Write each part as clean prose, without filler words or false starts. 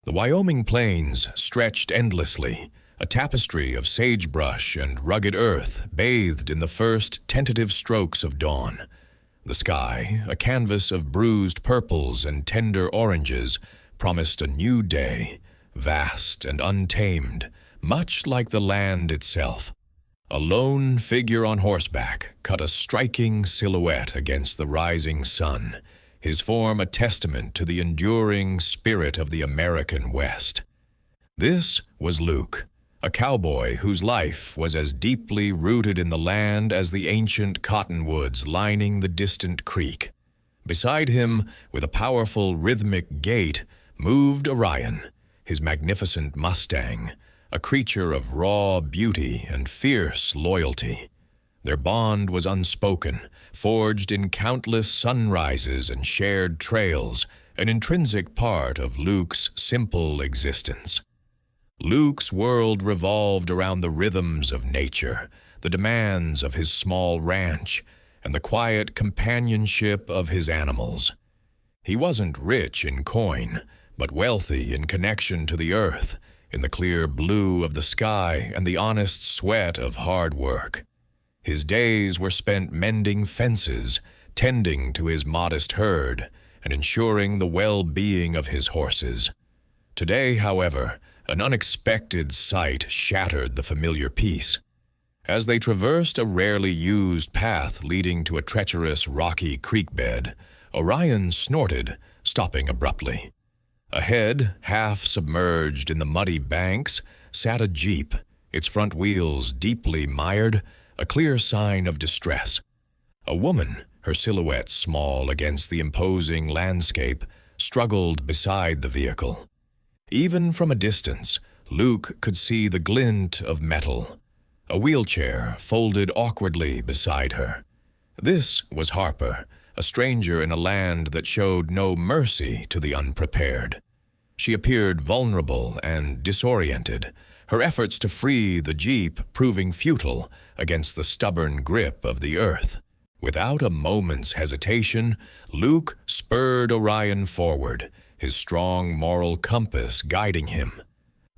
The Wyoming plains stretched endlessly, a tapestry of sagebrush and rugged earth bathed in the first tentative strokes of dawn. The sky, a canvas of bruised purples and tender oranges, promised a new day, vast and untamed, much like the land itself. A lone figure on horseback cut a striking silhouette against the rising sun, his form a testament to the enduring spirit of the American West. This was Luke, a cowboy whose life was as deeply rooted in the land as the ancient cottonwoods lining the distant creek. Beside him, with a powerful rhythmic gait, moved Orion, his magnificent Mustang, a creature of raw beauty and fierce loyalty. Their bond was unspoken, forged in countless sunrises and shared trails, an intrinsic part of Luke's simple existence. Luke's world revolved around the rhythms of nature, the demands of his small ranch, and the quiet companionship of his animals. He wasn't rich in coin, but wealthy in connection to the earth, in the clear blue of the sky and the honest sweat of hard work. His days were spent mending fences, tending to his modest herd, and ensuring the well-being of his horses. Today, however, an unexpected sight shattered the familiar peace. As they traversed a rarely used path leading to a treacherous rocky creek bed, Orion snorted, stopping abruptly. Ahead, half submerged in the muddy banks, sat a jeep, its front wheels deeply mired, a clear sign of distress. A woman, her silhouette small against the imposing landscape, struggled beside the vehicle. Even from a distance, Luke could see the glint of metal. A wheelchair folded awkwardly beside her. This was Harper, a stranger in a land that showed no mercy to the unprepared. She appeared vulnerable and disoriented, her efforts to free the jeep proving futile against the stubborn grip of the earth. Without a moment's hesitation, Luke spurred Orion forward, his strong moral compass guiding him.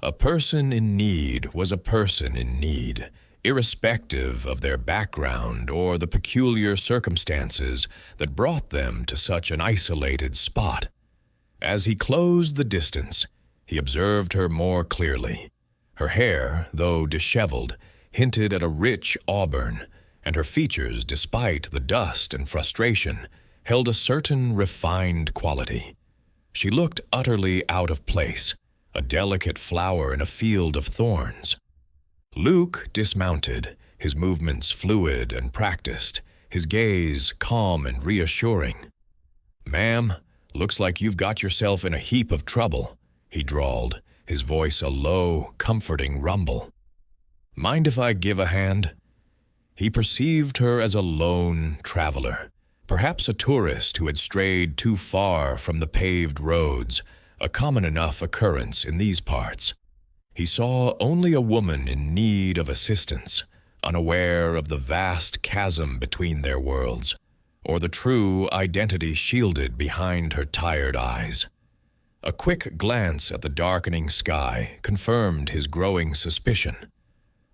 A person in need was a person in need, irrespective of their background or the peculiar circumstances that brought them to such an isolated spot. As he closed the distance, he observed her more clearly. Her hair, though disheveled, hinted at a rich auburn, and her features, despite the dust and frustration, held a certain refined quality. She looked utterly out of place, a delicate flower in a field of thorns. Luke dismounted, his movements fluid and practiced, his gaze calm and reassuring. "Ma'am, looks like you've got yourself in a heap of trouble," he drawled, his voice a low, comforting rumble. "Mind if I give a hand?" He perceived her as a lone traveler, perhaps a tourist who had strayed too far from the paved roads, a common enough occurrence in these parts. He saw only a woman in need of assistance, unaware of the vast chasm between their worlds, or the true identity shielded behind her tired eyes. A quick glance at the darkening sky confirmed his growing suspicion.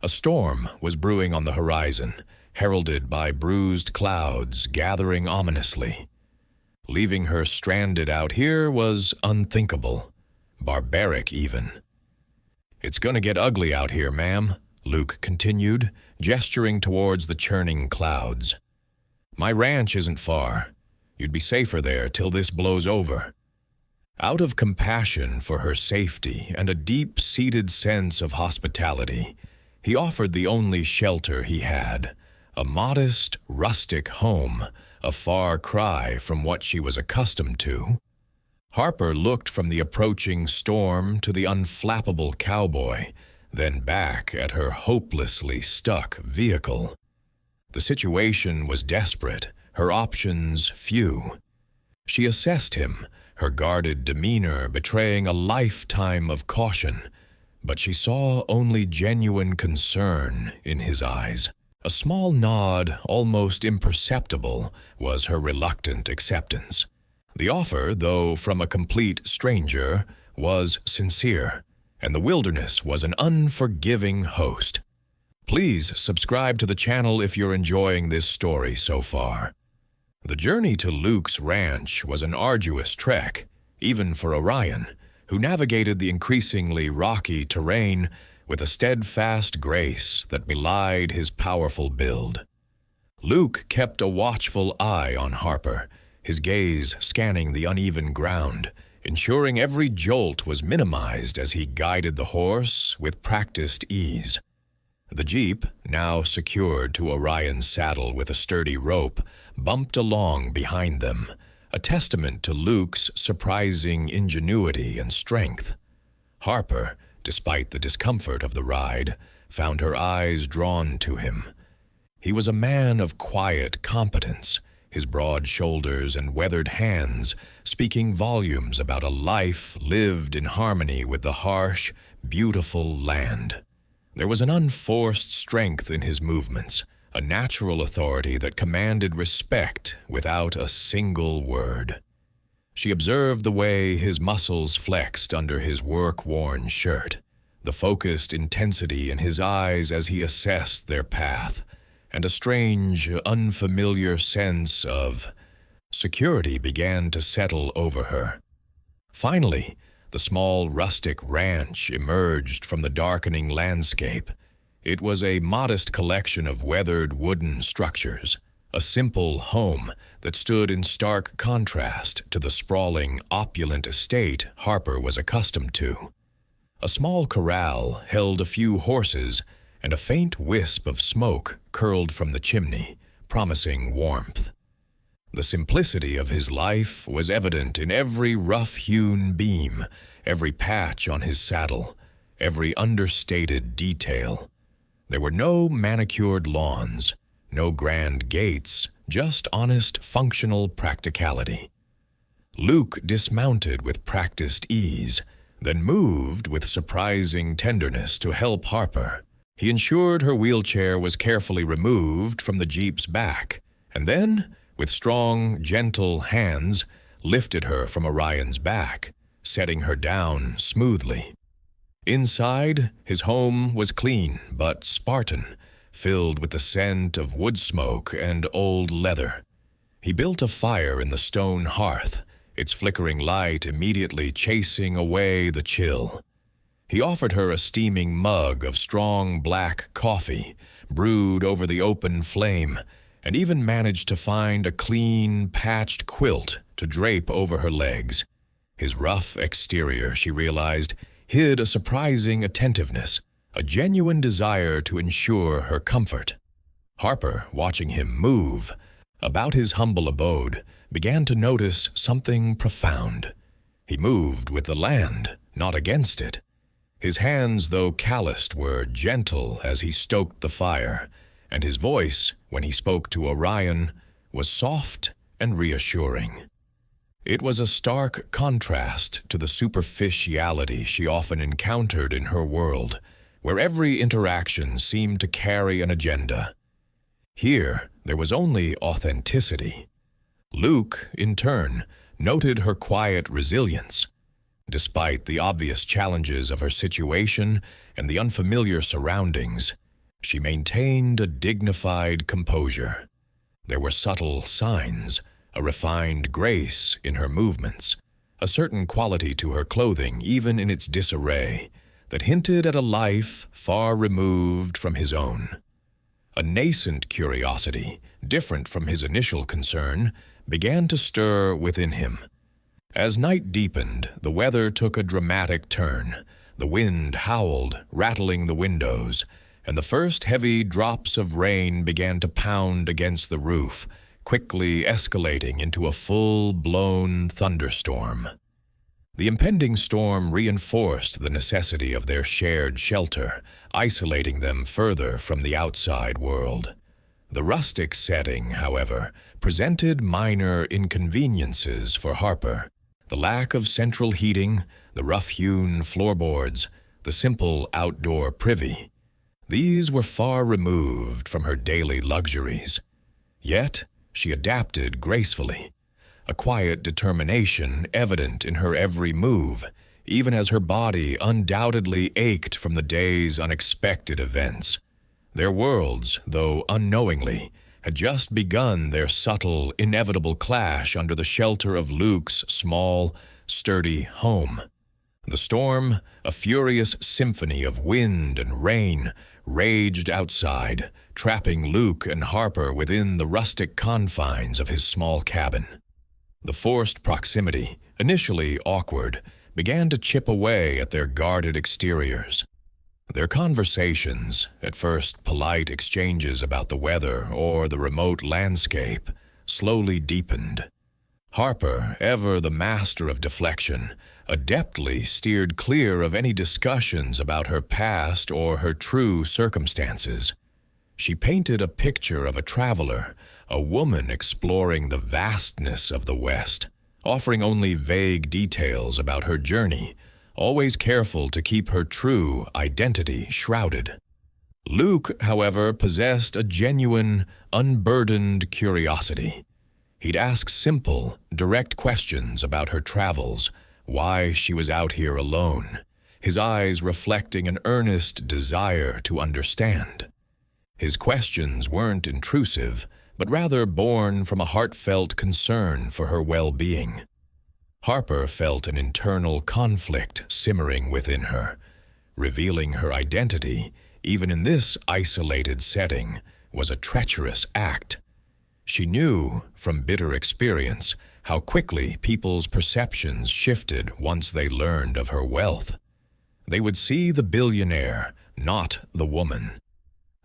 A storm was brewing on the horizon, heralded by bruised clouds gathering ominously. Leaving her stranded out here was unthinkable, barbaric even. "It's gonna get ugly out here, ma'am," Luke continued, gesturing towards the churning clouds. "My ranch isn't far. You'd be safer there till this blows over." Out of compassion for her safety and a deep-seated sense of hospitality, he offered the only shelter he had, a modest, rustic home, a far cry from what she was accustomed to. Harper looked from the approaching storm to the unflappable cowboy, then back at her hopelessly stuck vehicle. The situation was desperate, her options few. She assessed him, her guarded demeanor betraying a lifetime of caution, but she saw only genuine concern in his eyes. A small nod, almost imperceptible, was her reluctant acceptance. The offer, though from a complete stranger, was sincere, and the wilderness was an unforgiving host. Please subscribe to the channel if you're enjoying this story so far. The journey to Luke's ranch was an arduous trek, even for Orion, who navigated the increasingly rocky terrain with a steadfast grace that belied his powerful build. Luke kept a watchful eye on Harper, his gaze scanning the uneven ground, ensuring every jolt was minimized as he guided the horse with practiced ease. The jeep, now secured to Orion's saddle with a sturdy rope, bumped along behind them, a testament to Luke's surprising ingenuity and strength. Harper, despite the discomfort of the ride, found her eyes drawn to him. He was a man of quiet competence, his broad shoulders and weathered hands speaking volumes about a life lived in harmony with the harsh, beautiful land. There was an unforced strength in his movements, a natural authority that commanded respect without a single word. She observed the way his muscles flexed under his work-worn shirt, the focused intensity in his eyes as he assessed their path, and a strange, unfamiliar sense of security began to settle over her. Finally, the small rustic ranch emerged from the darkening landscape. It was a modest collection of weathered wooden structures, a simple home that stood in stark contrast to the sprawling, opulent estate Harper was accustomed to. A small corral held a few horses, and a faint wisp of smoke curled from the chimney, promising warmth. The simplicity of his life was evident in every rough-hewn beam, every patch on his saddle, every understated detail. There were no manicured lawns, no grand gates, just honest, functional practicality. Luke dismounted with practiced ease, then moved with surprising tenderness to help Harper. He ensured her wheelchair was carefully removed from the jeep's back, and then, with strong, gentle hands, lifted her from Orion's back, setting her down smoothly. Inside, his home was clean but Spartan, filled with the scent of wood smoke and old leather. He built a fire in the stone hearth, its flickering light immediately chasing away the chill. He offered her a steaming mug of strong black coffee, brewed over the open flame, and even managed to find a clean, patched quilt to drape over her legs. His rough exterior, she realized, hid a surprising attentiveness, a genuine desire to ensure her comfort. Harper, watching him move about his humble abode, began to notice something profound. He moved with the land, not against it. His hands, though calloused, were gentle as he stoked the fire, and his voice, when he spoke to Orion, was soft and reassuring. It was a stark contrast to the superficiality she often encountered in her world, where every interaction seemed to carry an agenda. Here, there was only authenticity. Luke, in turn, noted her quiet resilience. Despite the obvious challenges of her situation and the unfamiliar surroundings, she maintained a dignified composure. There were subtle signs, a refined grace in her movements, a certain quality to her clothing, even in its disarray, that hinted at a life far removed from his own. A nascent curiosity, different from his initial concern, began to stir within him. As night deepened, the weather took a dramatic turn. The wind howled, rattling the windows, and the first heavy drops of rain began to pound against the roof, quickly escalating into a full-blown thunderstorm. The impending storm reinforced the necessity of their shared shelter, isolating them further from the outside world. The rustic setting, however, presented minor inconveniences for Harper. The lack of central heating, the rough-hewn floorboards, the simple outdoor privy. These were far removed from her daily luxuries. Yet, she adapted gracefully, a quiet determination evident in her every move, even as her body undoubtedly ached from the day's unexpected events. Their worlds, though unknowingly, had just begun their subtle, inevitable clash under the shelter of Luke's small, sturdy home. The storm, a furious symphony of wind and rain, raged outside, trapping Luke and Harper within the rustic confines of his small cabin. The forced proximity, initially awkward, began to chip away at their guarded exteriors. Their conversations, at first polite exchanges about the weather or the remote landscape, slowly deepened. Harper, ever the master of deflection, adeptly steered clear of any discussions about her past or her true circumstances. She painted a picture of a traveler, a woman exploring the vastness of the West, offering only vague details about her journey, always careful to keep her true identity shrouded. Luke, however, possessed a genuine, unburdened curiosity. He'd ask simple, direct questions about her travels, why she was out here alone, his eyes reflecting an earnest desire to understand. His questions weren't intrusive, but rather born from a heartfelt concern for her well-being. Harper felt an internal conflict simmering within her. Revealing her identity, even in this isolated setting, was a treacherous act. She knew, from bitter experience, how quickly people's perceptions shifted once they learned of her wealth. They would see the billionaire, not the woman.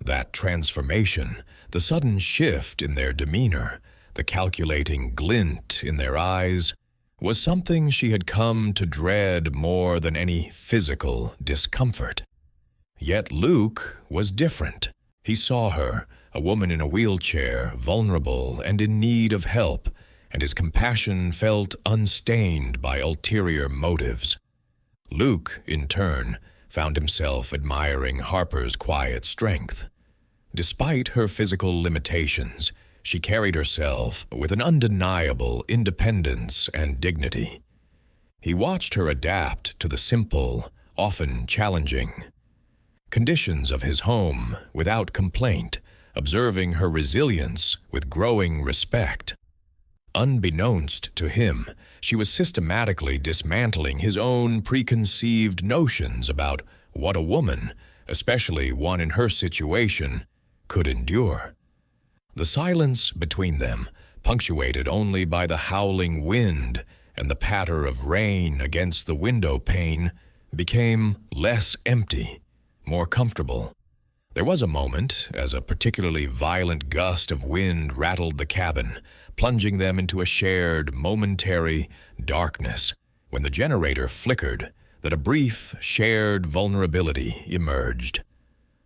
That transformation, the sudden shift in their demeanor, the calculating glint in their eyes, was something she had come to dread more than any physical discomfort. Yet Luke was different. He saw her, a woman in a wheelchair, vulnerable and in need of help, and his compassion felt unstained by ulterior motives. Luke, in turn, found himself admiring Harper's quiet strength. Despite her physical limitations, she carried herself with an undeniable independence and dignity. He watched her adapt to the simple, often challenging conditions of his home without complaint, observing her resilience with growing respect. Unbeknownst to him, she was systematically dismantling his own preconceived notions about what a woman, especially one in her situation, could endure. The silence between them, punctuated only by the howling wind and the patter of rain against the window pane, became less empty, more comfortable. There was a moment, as a particularly violent gust of wind rattled the cabin, plunging them into a shared, momentary darkness, when the generator flickered, that a brief, shared vulnerability emerged.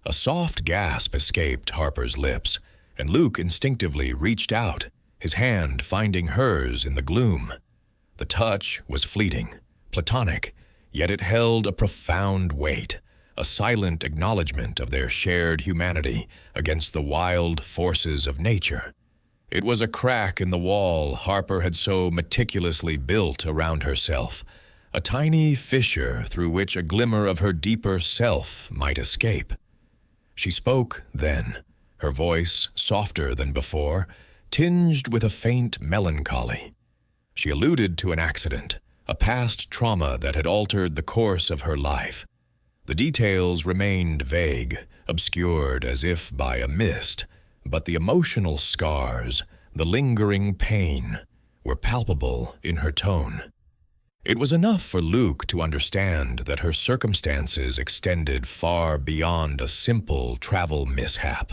A soft gasp escaped Harper's lips, and Luke instinctively reached out, his hand finding hers in the gloom. The touch was fleeting, platonic, yet it held a profound weight, a silent acknowledgement of their shared humanity against the wild forces of nature. It was a crack in the wall Harper had so meticulously built around herself, a tiny fissure through which a glimmer of her deeper self might escape. She spoke then, her voice softer than before, tinged with a faint melancholy. She alluded to an accident, a past trauma that had altered the course of her life. The details remained vague, obscured as if by a mist, but the emotional scars, the lingering pain, were palpable in her tone. It was enough for Luke to understand that her circumstances extended far beyond a simple travel mishap.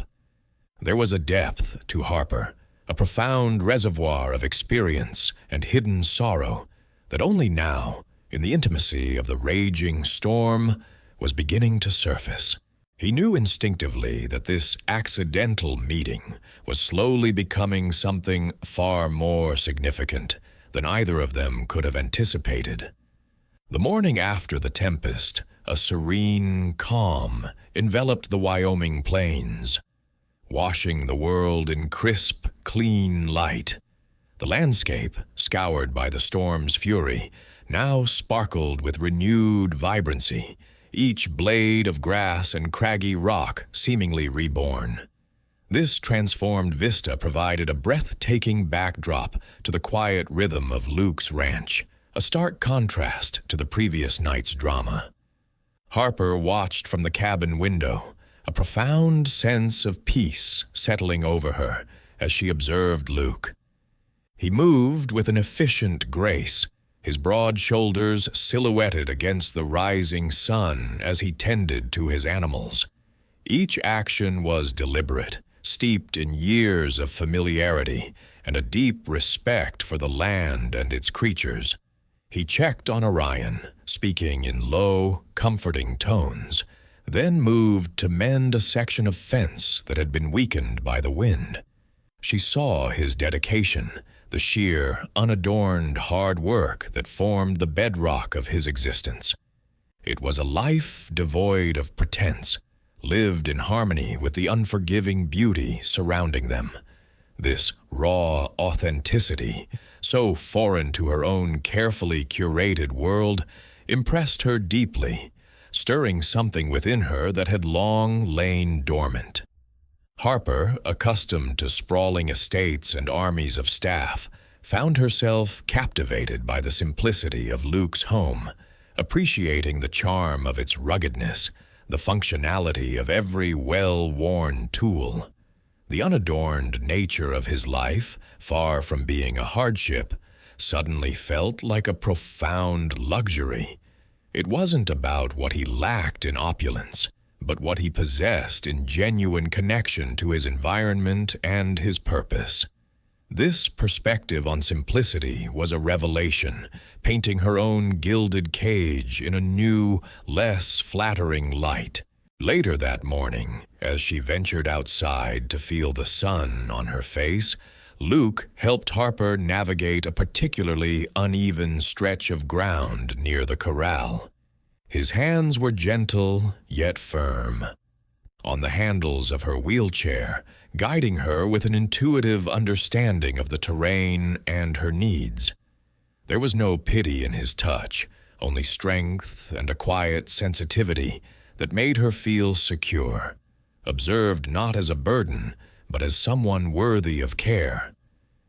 There was a depth to Harper, a profound reservoir of experience and hidden sorrow that only now, in the intimacy of the raging storm, was beginning to surface. He knew instinctively that this accidental meeting was slowly becoming something far more significant than either of them could have anticipated. The morning after the tempest, a serene calm enveloped the Wyoming plains, washing the world in crisp, clean light. The landscape, scoured by the storm's fury, now sparkled with renewed vibrancy, each blade of grass and craggy rock seemingly reborn. This transformed vista provided a breathtaking backdrop to the quiet rhythm of Luke's ranch, a stark contrast to the previous night's drama. Harper watched from the cabin window, a profound sense of peace settling over her as she observed Luke. He moved with an efficient grace, his broad shoulders silhouetted against the rising sun as he tended to his animals. Each action was deliberate, steeped in years of familiarity and a deep respect for the land and its creatures. He checked on Orion, speaking in low, comforting tones, then moved to mend a section of fence that had been weakened by the wind. She saw his dedication, the sheer, unadorned hard work that formed the bedrock of his existence. It was a life devoid of pretense, lived in harmony with the unforgiving beauty surrounding them. This raw authenticity, so foreign to her own carefully curated world, impressed her deeply, stirring something within her that had long lain dormant. Harper, accustomed to sprawling estates and armies of staff, found herself captivated by the simplicity of Luke's home, appreciating the charm of its ruggedness, the functionality of every well-worn tool. The unadorned nature of his life, far from being a hardship, suddenly felt like a profound luxury. It wasn't about what he lacked in opulence, but what he possessed in genuine connection to his environment and his purpose. This perspective on simplicity was a revelation, painting her own gilded cage in a new, less flattering light. Later that morning, as she ventured outside to feel the sun on her face, Luke helped Harper navigate a particularly uneven stretch of ground near the corral. His hands were gentle yet firm on the handles of her wheelchair, guiding her with an intuitive understanding of the terrain and her needs. There was no pity in his touch, only strength and a quiet sensitivity that made her feel secure, observed not as a burden, but as someone worthy of care.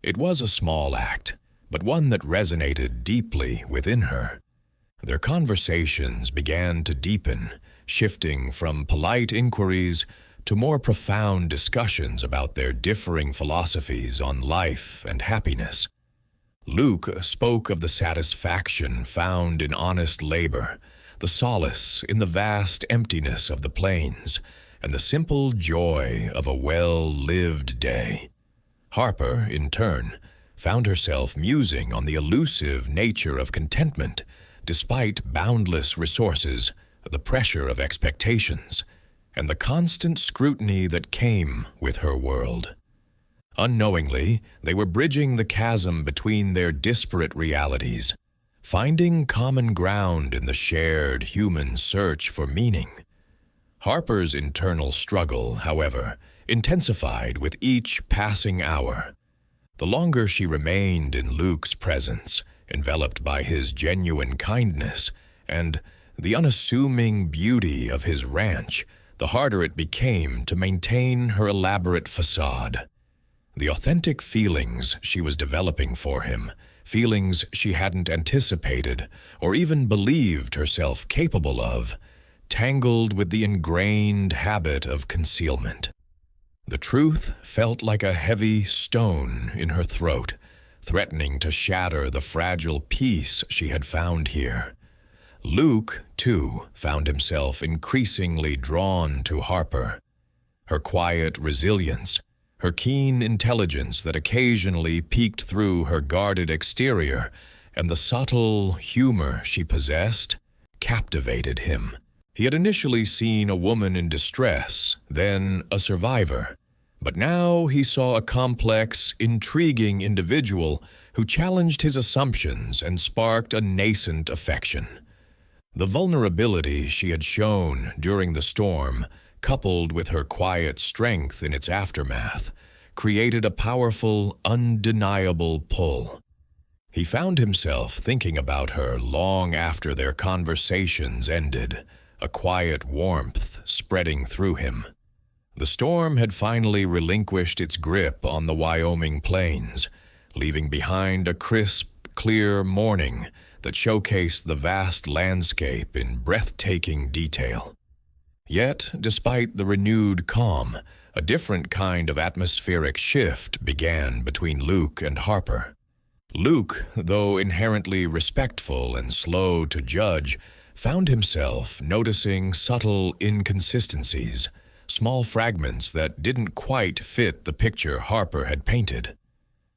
It was a small act, but one that resonated deeply within her. Their conversations began to deepen, shifting from polite inquiries to more profound discussions about their differing philosophies on life and happiness. Luke spoke of the satisfaction found in honest labor, the solace in the vast emptiness of the plains, and the simple joy of a well-lived day. Harper, in turn, found herself musing on the elusive nature of contentment, despite boundless resources, the pressure of expectations, and the constant scrutiny that came with her world. Unknowingly, they were bridging the chasm between their disparate realities, finding common ground in the shared human search for meaning. Harper's internal struggle, however, intensified with each passing hour. The longer she remained in Luke's presence, enveloped by his genuine kindness and the unassuming beauty of his ranch, the harder it became to maintain her elaborate facade. The authentic feelings she was developing for him, feelings she hadn't anticipated or even believed herself capable of, tangled with the ingrained habit of concealment. The truth felt like a heavy stone in her throat, threatening to shatter the fragile peace she had found here. Luke, too, found himself increasingly drawn to Harper. Her quiet resilience, her keen intelligence that occasionally peeked through her guarded exterior, and the subtle humor she possessed, captivated him. He had initially seen a woman in distress, then a survivor. But now he saw a complex, intriguing individual who challenged his assumptions and sparked a nascent affection. The vulnerability she had shown during the storm, coupled with her quiet strength in its aftermath, created a powerful, undeniable pull. He found himself thinking about her long after their conversations ended, a quiet warmth spreading through him. The storm had finally relinquished its grip on the Wyoming plains, leaving behind a crisp, clear morning that showcased the vast landscape in breathtaking detail. Yet, despite the renewed calm, a different kind of atmospheric shift began between Luke and Harper. Luke, though inherently respectful and slow to judge, found himself noticing subtle inconsistencies, small fragments that didn't quite fit the picture Harper had painted.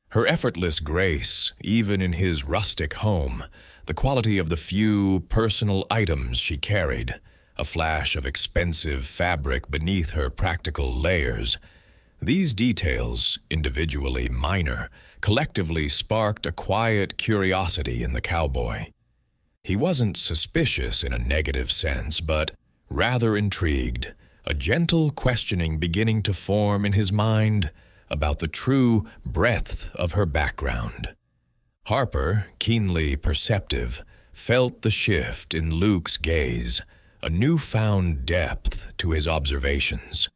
Her effortless grace, even in his rustic home, the quality of the few personal items she carried, a flash of expensive fabric beneath her practical layers. These details, individually minor, collectively sparked a quiet curiosity in the cowboy. He wasn't suspicious in a negative sense, but rather intrigued, a gentle questioning beginning to form in his mind about the true breadth of her background. Harper, keenly perceptive, felt the shift in Luke's gaze, a newfound depth to his observations.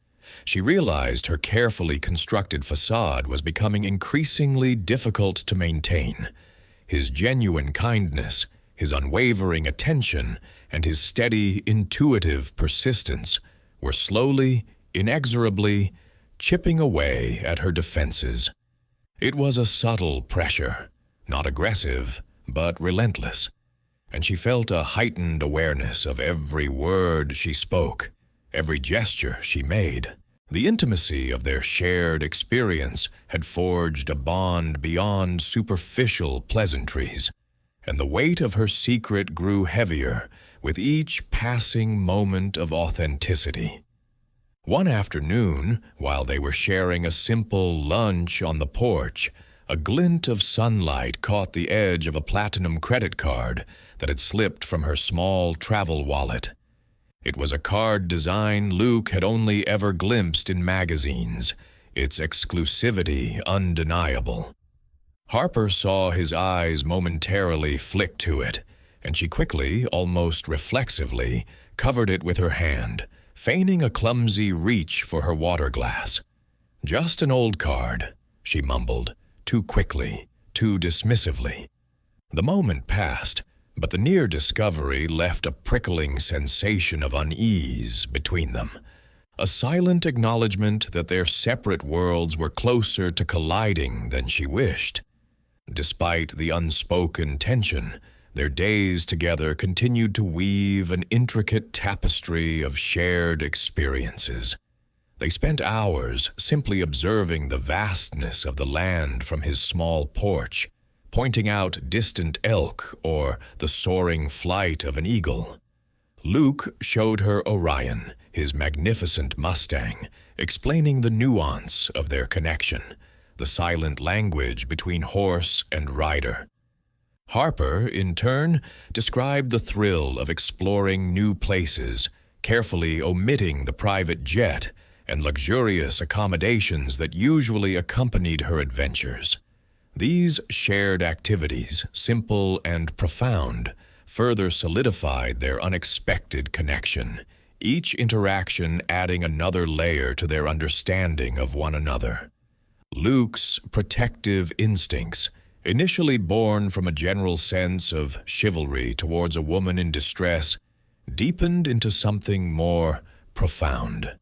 She realized her carefully constructed facade was becoming increasingly difficult to maintain. His genuine kindness, his unwavering attention, and his steady, intuitive persistence were slowly, inexorably, chipping away at her defenses. It was a subtle pressure, not aggressive, but relentless, and she felt a heightened awareness of every word she spoke, every gesture she made. The intimacy of their shared experience had forged a bond beyond superficial pleasantries, and the weight of her secret grew heavier with each passing moment of authenticity. One afternoon, while they were sharing a simple lunch on the porch, a glint of sunlight caught the edge of a platinum credit card that had slipped from her small travel wallet. It was a card design Luke had only ever glimpsed in magazines, its exclusivity undeniable. Harper saw his eyes momentarily flick to it, and she quickly, almost reflexively, covered it with her hand, feigning a clumsy reach for her water glass. "Just an old card," she mumbled, too quickly, too dismissively. The moment passed, but the near discovery left a prickling sensation of unease between them, a silent acknowledgement that their separate worlds were closer to colliding than she wished. Despite the unspoken tension, their days together continued to weave an intricate tapestry of shared experiences. They spent hours simply observing the vastness of the land from his small porch, pointing out distant elk or the soaring flight of an eagle. Luke showed her Orion, his magnificent Mustang, explaining the nuance of their connection, the silent language between horse and rider. Harper, in turn, described the thrill of exploring new places, carefully omitting the private jet and luxurious accommodations that usually accompanied her adventures. These shared activities, simple and profound, further solidified their unexpected connection, each interaction adding another layer to their understanding of one another. Luke's protective instincts, initially born from a general sense of chivalry towards a woman in distress, deepened into something more profound.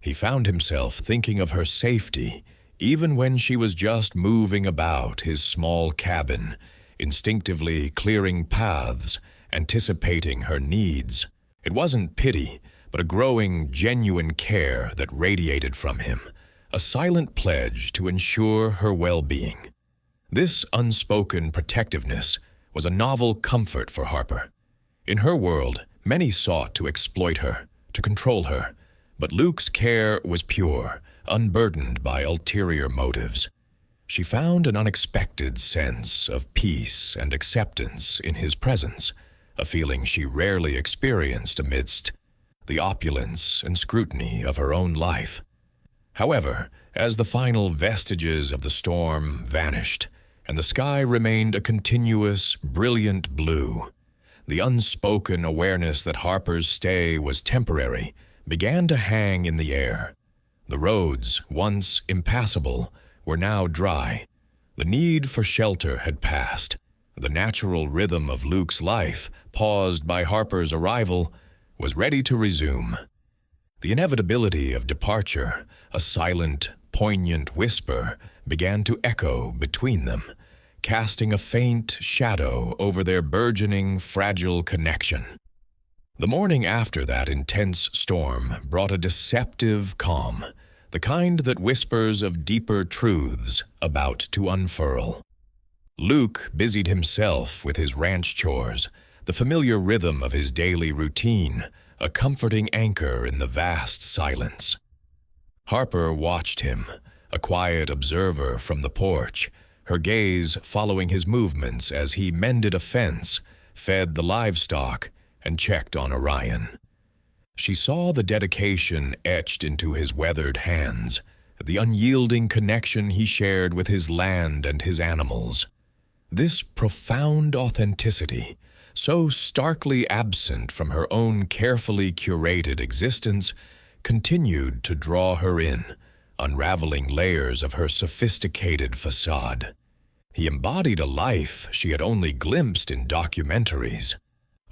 He found himself thinking of her safety even when she was just moving about his small cabin, instinctively clearing paths, anticipating her needs. It wasn't pity, but a growing, genuine care that radiated from him, a silent pledge to ensure her well-being. This unspoken protectiveness was a novel comfort for Harper. In her world, many sought to exploit her, to control her, but Luke's care was pure, unburdened by ulterior motives. She found an unexpected sense of peace and acceptance in his presence, a feeling she rarely experienced amidst the opulence and scrutiny of her own life. However, as the final vestiges of the storm vanished, and the sky remained a continuous, brilliant blue. The unspoken awareness that Harper's stay was temporary began to hang in the air. The roads, once impassable, were now dry. The need for shelter had passed. The natural rhythm of Luke's life, paused by Harper's arrival, was ready to resume. The inevitability of departure, a silent, poignant whisper, began to echo between them, casting a faint shadow over their burgeoning, fragile connection. The morning after that intense storm brought a deceptive calm, the kind that whispers of deeper truths about to unfurl. Luke busied himself with his ranch chores, the familiar rhythm of his daily routine, a comforting anchor in the vast silence. Harper watched him, a quiet observer from the porch, her gaze following his movements as he mended a fence, fed the livestock, and checked on Orion. She saw the dedication etched into his weathered hands, the unyielding connection he shared with his land and his animals. This profound authenticity, so starkly absent from her own carefully curated existence, continued to draw her in, unraveling layers of her sophisticated facade. He embodied a life she had only glimpsed in documentaries,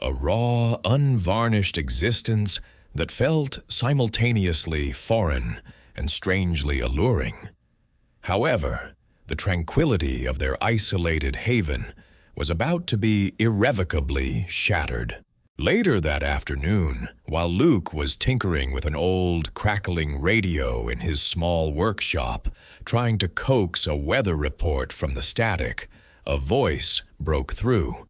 a raw, unvarnished existence that felt simultaneously foreign and strangely alluring. However, the tranquility of their isolated haven was about to be irrevocably shattered. Later that afternoon, while Luke was tinkering with an old, crackling radio in his small workshop, trying to coax a weather report from the static, a voice broke through.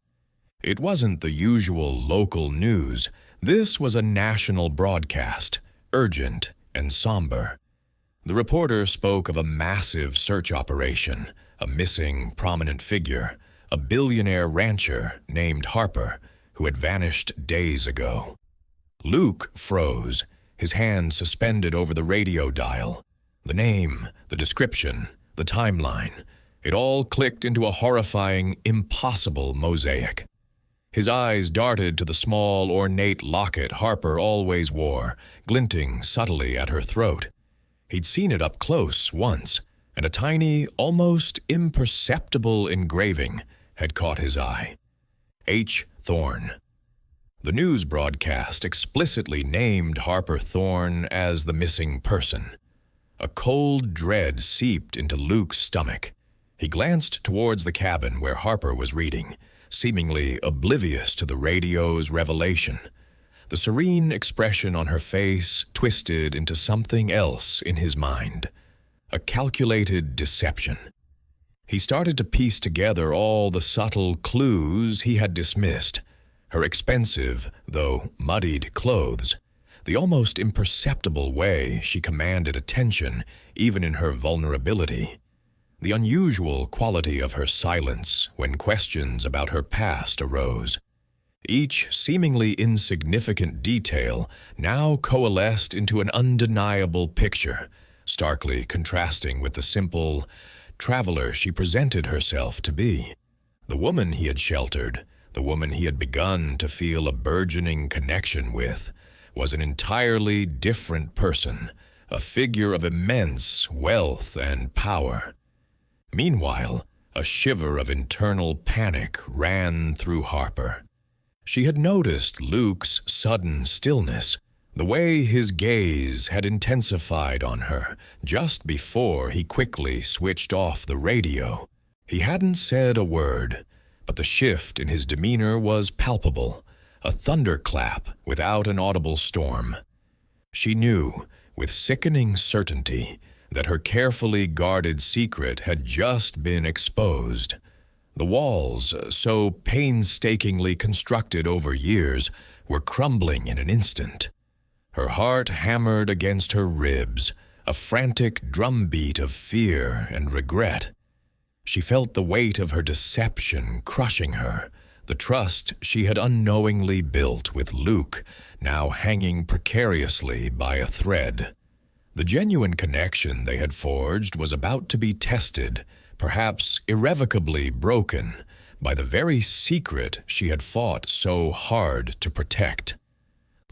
It wasn't the usual local news. This was a national broadcast, urgent and somber. The reporter spoke of a massive search operation, a missing prominent figure, a billionaire rancher named Harper, who had vanished days ago. Luke froze, his hand suspended over the radio dial. The name, the description, the timeline, it all clicked into a horrifying, impossible mosaic. His eyes darted to the small, ornate locket Harper always wore, glinting subtly at her throat. He'd seen it up close once, and a tiny, almost imperceptible engraving had caught his eye. H. Thorne. The news broadcast explicitly named Harper Thorne as the missing person. A cold dread seeped into Luke's stomach. He glanced towards the cabin where Harper was reading, seemingly oblivious to the radio's revelation. The serene expression on her face twisted into something else in his mind, a calculated deception. He started to piece together all the subtle clues he had dismissed: her expensive, though muddied, clothes, the almost imperceptible way she commanded attention even in her vulnerability, the unusual quality of her silence when questions about her past arose. Each seemingly insignificant detail now coalesced into an undeniable picture, starkly contrasting with the simple traveler she presented herself to be. The woman he had sheltered, the woman he had begun to feel a burgeoning connection with, was an entirely different person, a figure of immense wealth and power. Meanwhile, a shiver of internal panic ran through Harper. She had noticed Luke's sudden stillness, the way his gaze had intensified on her just before he quickly switched off the radio. He hadn't said a word, but the shift in his demeanor was palpable, a thunderclap without an audible storm. She knew, with sickening certainty, that her carefully guarded secret had just been exposed. The walls, so painstakingly constructed over years, were crumbling in an instant. Her heart hammered against her ribs, a frantic drumbeat of fear and regret. She felt the weight of her deception crushing her, the trust she had unknowingly built with Luke now hanging precariously by a thread. The genuine connection they had forged was about to be tested, perhaps irrevocably broken, by the very secret she had fought so hard to protect.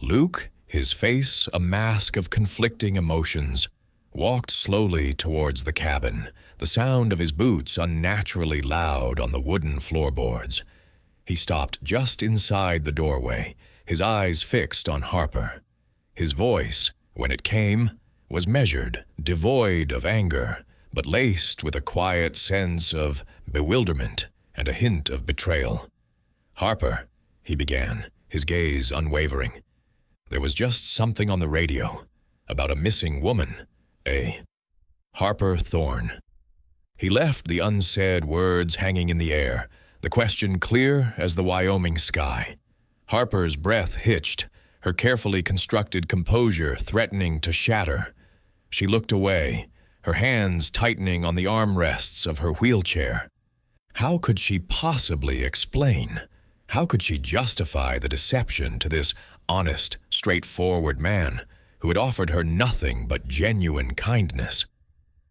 Luke, his face a mask of conflicting emotions, walked slowly towards the cabin, the sound of his boots unnaturally loud on the wooden floorboards. He stopped just inside the doorway, his eyes fixed on Harper. His voice, when it came, was measured, devoid of anger, but laced with a quiet sense of bewilderment and a hint of betrayal. "Harper," he began, his gaze unwavering. "There was just something on the radio about a missing woman, Harper Thorne." He left the unsaid words hanging in the air, the question clear as the Wyoming sky. Harper's breath hitched, her carefully constructed composure threatening to shatter. She looked away, her hands tightening on the armrests of her wheelchair. How could she possibly explain? How could she justify the deception to this honest, straightforward man who had offered her nothing but genuine kindness?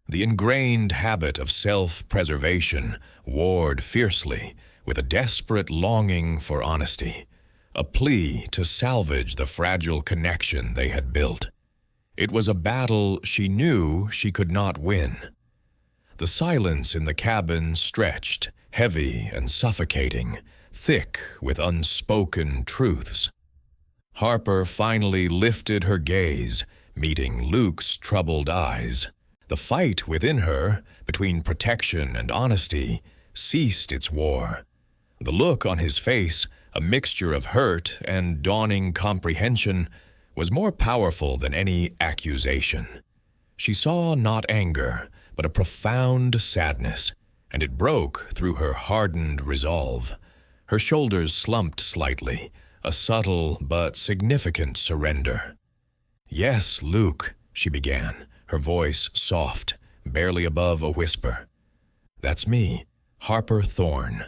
The ingrained habit of self-preservation warred fiercely with a desperate longing for honesty, a plea to salvage the fragile connection they had built. It was a battle she knew she could not win. The silence in the cabin stretched, heavy and suffocating, thick with unspoken truths. Harper finally lifted her gaze, meeting Luke's troubled eyes. The fight within her, between protection and honesty, ceased its war. The look on his face, a mixture of hurt and dawning comprehension, was more powerful than any accusation. She saw not anger, but a profound sadness, and it broke through her hardened resolve. Her shoulders slumped slightly, a subtle but significant surrender. "Yes, Luke," she began, her voice soft, barely above a whisper. "That's me, Harper Thorne."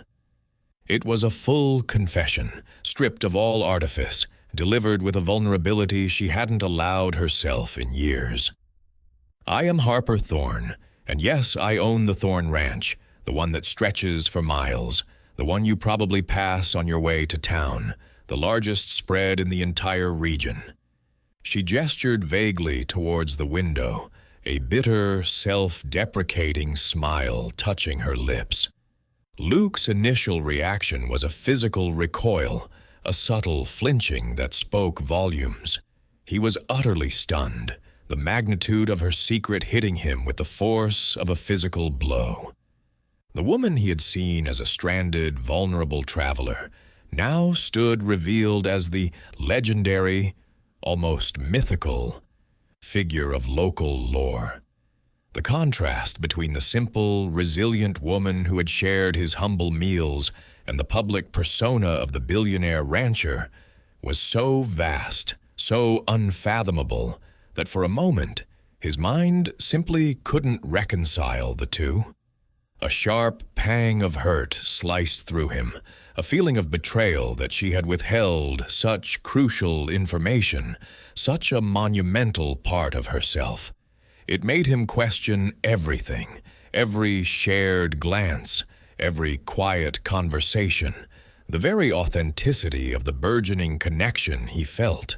It was a full confession, stripped of all artifice, delivered with a vulnerability she hadn't allowed herself in years. "I am Harper Thorne, and yes, I own the Thorne Ranch, the one that stretches for miles, the one you probably pass on your way to town, the largest spread in the entire region." She gestured vaguely towards the window, a bitter, self-deprecating smile touching her lips. Luke's initial reaction was a physical recoil, a subtle flinching that spoke volumes. He was utterly stunned, the magnitude of her secret hitting him with the force of a physical blow. The woman he had seen as a stranded, vulnerable traveler now stood revealed as the legendary, almost mythical, figure of local lore. The contrast between the simple, resilient woman who had shared his humble meals and the public persona of the billionaire rancher was so vast, so unfathomable, that for a moment his mind simply couldn't reconcile the two. A sharp pang of hurt sliced through him, a feeling of betrayal that she had withheld such crucial information, such a monumental part of herself. It made him question everything, every shared glance, every quiet conversation, the very authenticity of the burgeoning connection he felt.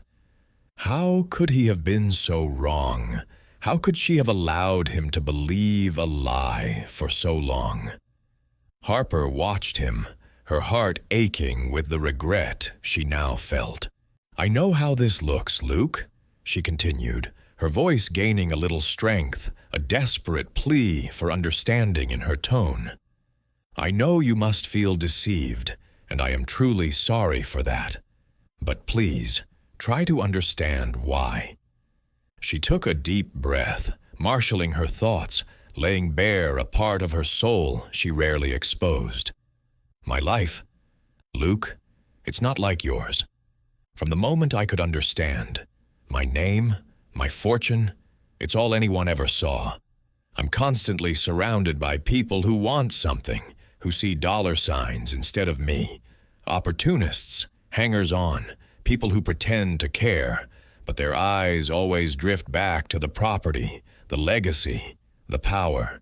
How could he have been so wrong? How could she have allowed him to believe a lie for so long? Harper watched him, her heart aching with the regret she now felt. "I know how this looks, Luke," she continued, her voice gaining a little strength, a desperate plea for understanding in her tone. "I know you must feel deceived, and I am truly sorry for that. But please, try to understand why." She took a deep breath, marshaling her thoughts, laying bare a part of her soul she rarely exposed. "My life, Luke, it's not like yours. From the moment I could understand, my name, my fortune, it's all anyone ever saw. I'm constantly surrounded by people who want something, who see dollar signs instead of me. Opportunists, hangers-on, people who pretend to care, but their eyes always drift back to the property, the legacy, the power.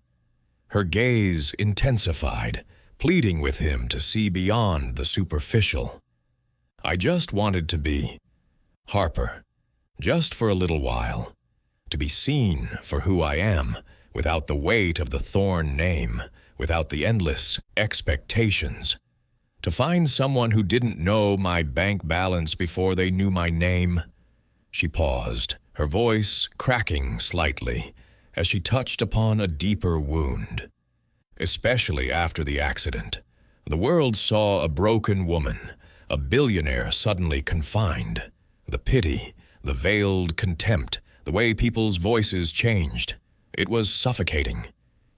Her gaze intensified, pleading with him to see beyond the superficial. I just wanted to be Harper, just for a little while, to be seen for who I am, without the weight of the Thorn name, without the endless expectations. To find someone who didn't know my bank balance before they knew my name. She paused, her voice cracking slightly, as she touched upon a deeper wound. Especially after the accident, the world saw a broken woman, a billionaire suddenly confined. The pity, the veiled contempt, the way people's voices changed. It was suffocating.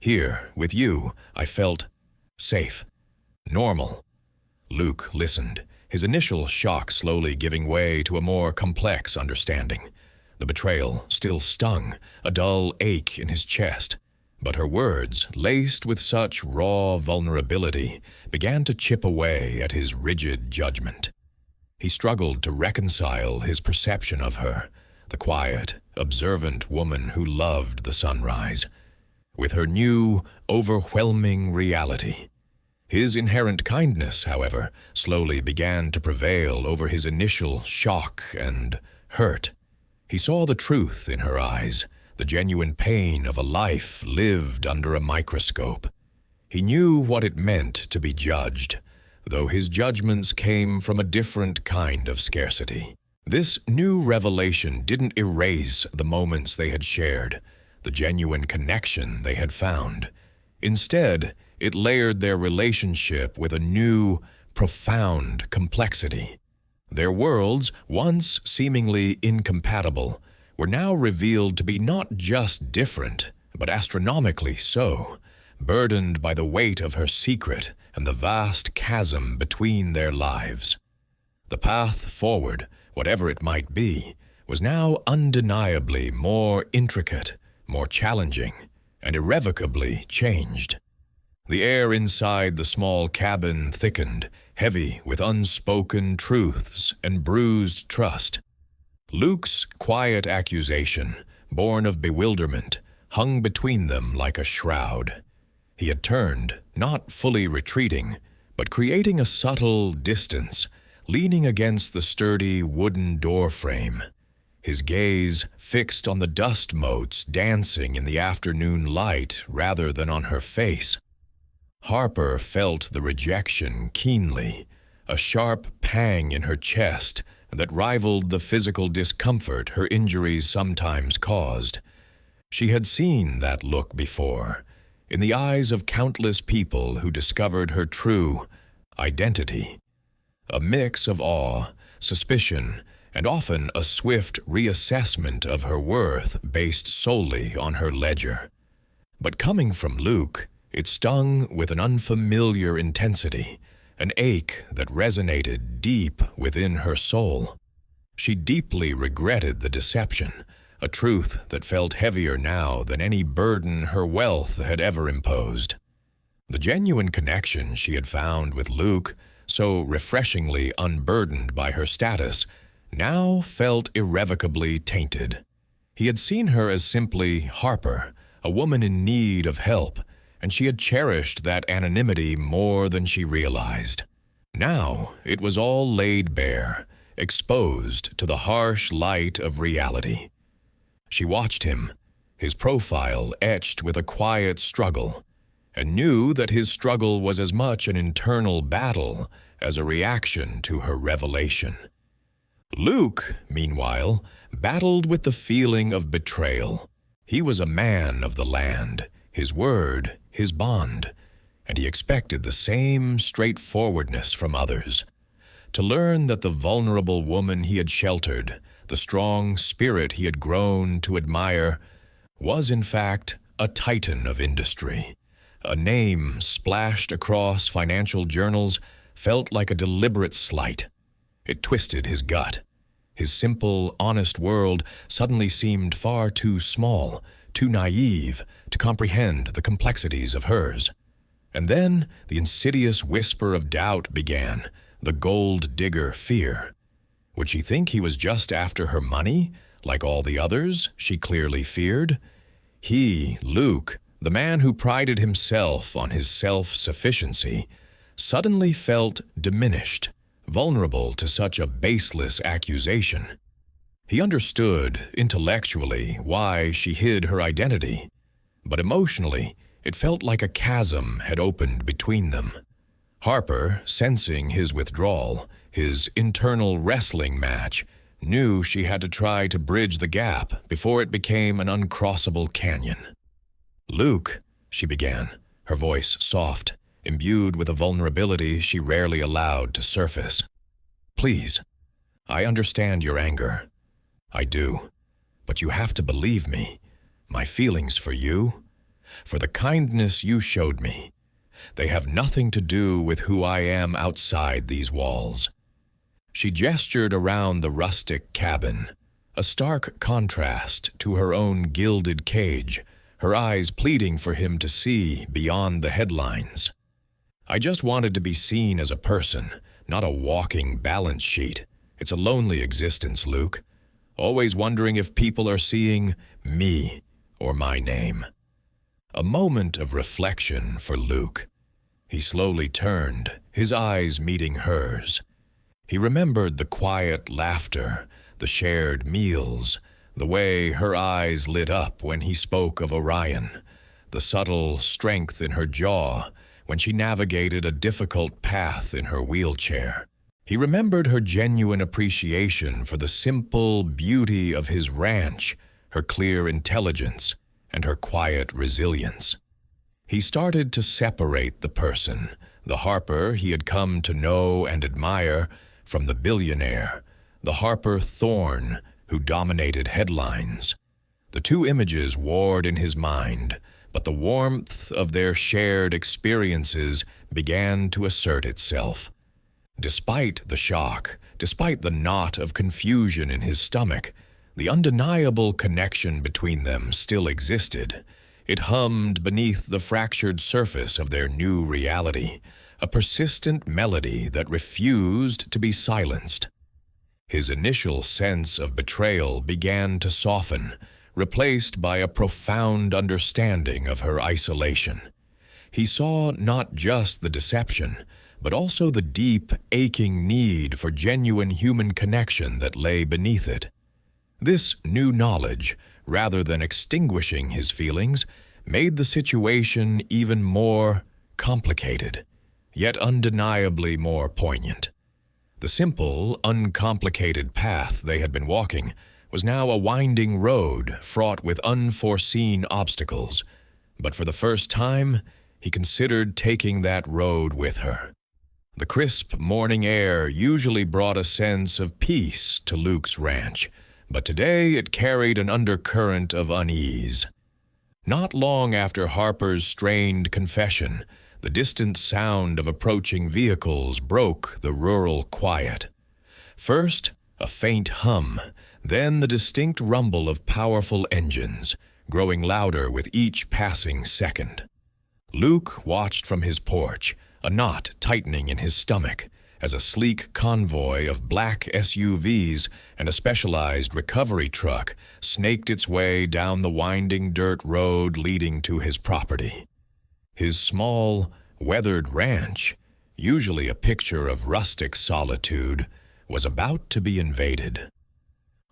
Here, with you, I felt safe, normal. Luke listened, his initial shock slowly giving way to a more complex understanding. The betrayal still stung, a dull ache in his chest. But her words, laced with such raw vulnerability, began to chip away at his rigid judgment. He struggled to reconcile his perception of her, the quiet, observant woman who loved the sunrise, with her new, overwhelming reality. His inherent kindness, however, slowly began to prevail over his initial shock and hurt. He saw the truth in her eyes, the genuine pain of a life lived under a microscope. He knew what it meant to be judged, though his judgments came from a different kind of scarcity. This new revelation didn't erase the moments they had shared, the genuine connection they had found. Instead, it layered their relationship with a new, profound complexity. Their worlds, once seemingly incompatible, were now revealed to be not just different, but astronomically so, burdened by the weight of her secret and the vast chasm between their lives. The path forward, whatever it might be, was now undeniably more intricate, more challenging, and irrevocably changed. The air inside the small cabin thickened, heavy with unspoken truths and bruised trust. Luke's quiet accusation, born of bewilderment, hung between them like a shroud. He had turned, not fully retreating, but creating a subtle distance, leaning against the sturdy wooden doorframe, his gaze fixed on the dust motes dancing in the afternoon light rather than on her face. Harper felt the rejection keenly, a sharp pang in her chest that rivaled the physical discomfort her injuries sometimes caused. She had seen that look before, in the eyes of countless people who discovered her true identity. A mix of awe, suspicion, and often a swift reassessment of her worth based solely on her ledger. But coming from Luke, it stung with an unfamiliar intensity, an ache that resonated deep within her soul. She deeply regretted the deception, a truth that felt heavier now than any burden her wealth had ever imposed. The genuine connection she had found with Luke, so refreshingly unburdened by her status, now felt irrevocably tainted. He had seen her as simply Harper, a woman in need of help, and she had cherished that anonymity more than she realized. Now it was all laid bare, exposed to the harsh light of reality. She watched him, his profile etched with a quiet struggle, and knew that his struggle was as much an internal battle as a reaction to her revelation. Luke, meanwhile, battled with the feeling of betrayal. He was a man of the land, his word, his bond, and he expected the same straightforwardness from others. To learn that the vulnerable woman he had sheltered, the strong spirit he had grown to admire, was in fact a titan of industry. A name splashed across financial journals felt like a deliberate slight. It twisted his gut. His simple, honest world suddenly seemed far too small, too naive to comprehend the complexities of hers. And then the insidious whisper of doubt began, the gold digger fear. Would she think he was just after her money, like all the others she clearly feared? He, Luke, The man who prided himself on his self-sufficiency suddenly felt diminished, vulnerable to such a baseless accusation. He understood, intellectually, why she hid her identity, but emotionally, it felt like a chasm had opened between them. Harper, sensing his withdrawal, his internal wrestling match, knew she had to try to bridge the gap before it became an uncrossable canyon. "Luke," she began, her voice soft, imbued with a vulnerability she rarely allowed to surface. "Please, I understand your anger. I do. But you have to believe me. My feelings for you, for the kindness you showed me, they have nothing to do with who I am outside these walls." She gestured around the rustic cabin, a stark contrast to her own gilded cage, her eyes pleading for him to see beyond the headlines. "I just wanted to be seen as a person, not a walking balance sheet. It's a lonely existence, Luke. Always wondering if people are seeing me or my name." A moment of reflection for Luke. He slowly turned, his eyes meeting hers. He remembered the quiet laughter, the shared meals, the way her eyes lit up when he spoke of Orion, the subtle strength in her jaw when she navigated a difficult path in her wheelchair. He remembered her genuine appreciation for the simple beauty of his ranch, her clear intelligence, and her quiet resilience. He started to separate the person, the Harper he had come to know and admire, from the billionaire, the Harper Thorne who dominated headlines. The two images warred in his mind, but the warmth of their shared experiences began to assert itself. Despite the shock, despite the knot of confusion in his stomach, the undeniable connection between them still existed. It hummed beneath the fractured surface of their new reality, a persistent melody that refused to be silenced. His initial sense of betrayal began to soften, replaced by a profound understanding of her isolation. He saw not just the deception, but also the deep, aching need for genuine human connection that lay beneath it. This new knowledge, rather than extinguishing his feelings, made the situation even more complicated, yet undeniably more poignant. The simple, uncomplicated path they had been walking was now a winding road fraught with unforeseen obstacles, but for the first time, he considered taking that road with her. The crisp morning air usually brought a sense of peace to Luke's ranch, but today it carried an undercurrent of unease. Not long after Harper's strained confession, the distant sound of approaching vehicles broke the rural quiet. First, a faint hum, then the distinct rumble of powerful engines, growing louder with each passing second. Luke watched from his porch, a knot tightening in his stomach, as a sleek convoy of black SUVs and a specialized recovery truck snaked its way down the winding dirt road leading to his property. His small, weathered ranch, usually a picture of rustic solitude, was about to be invaded.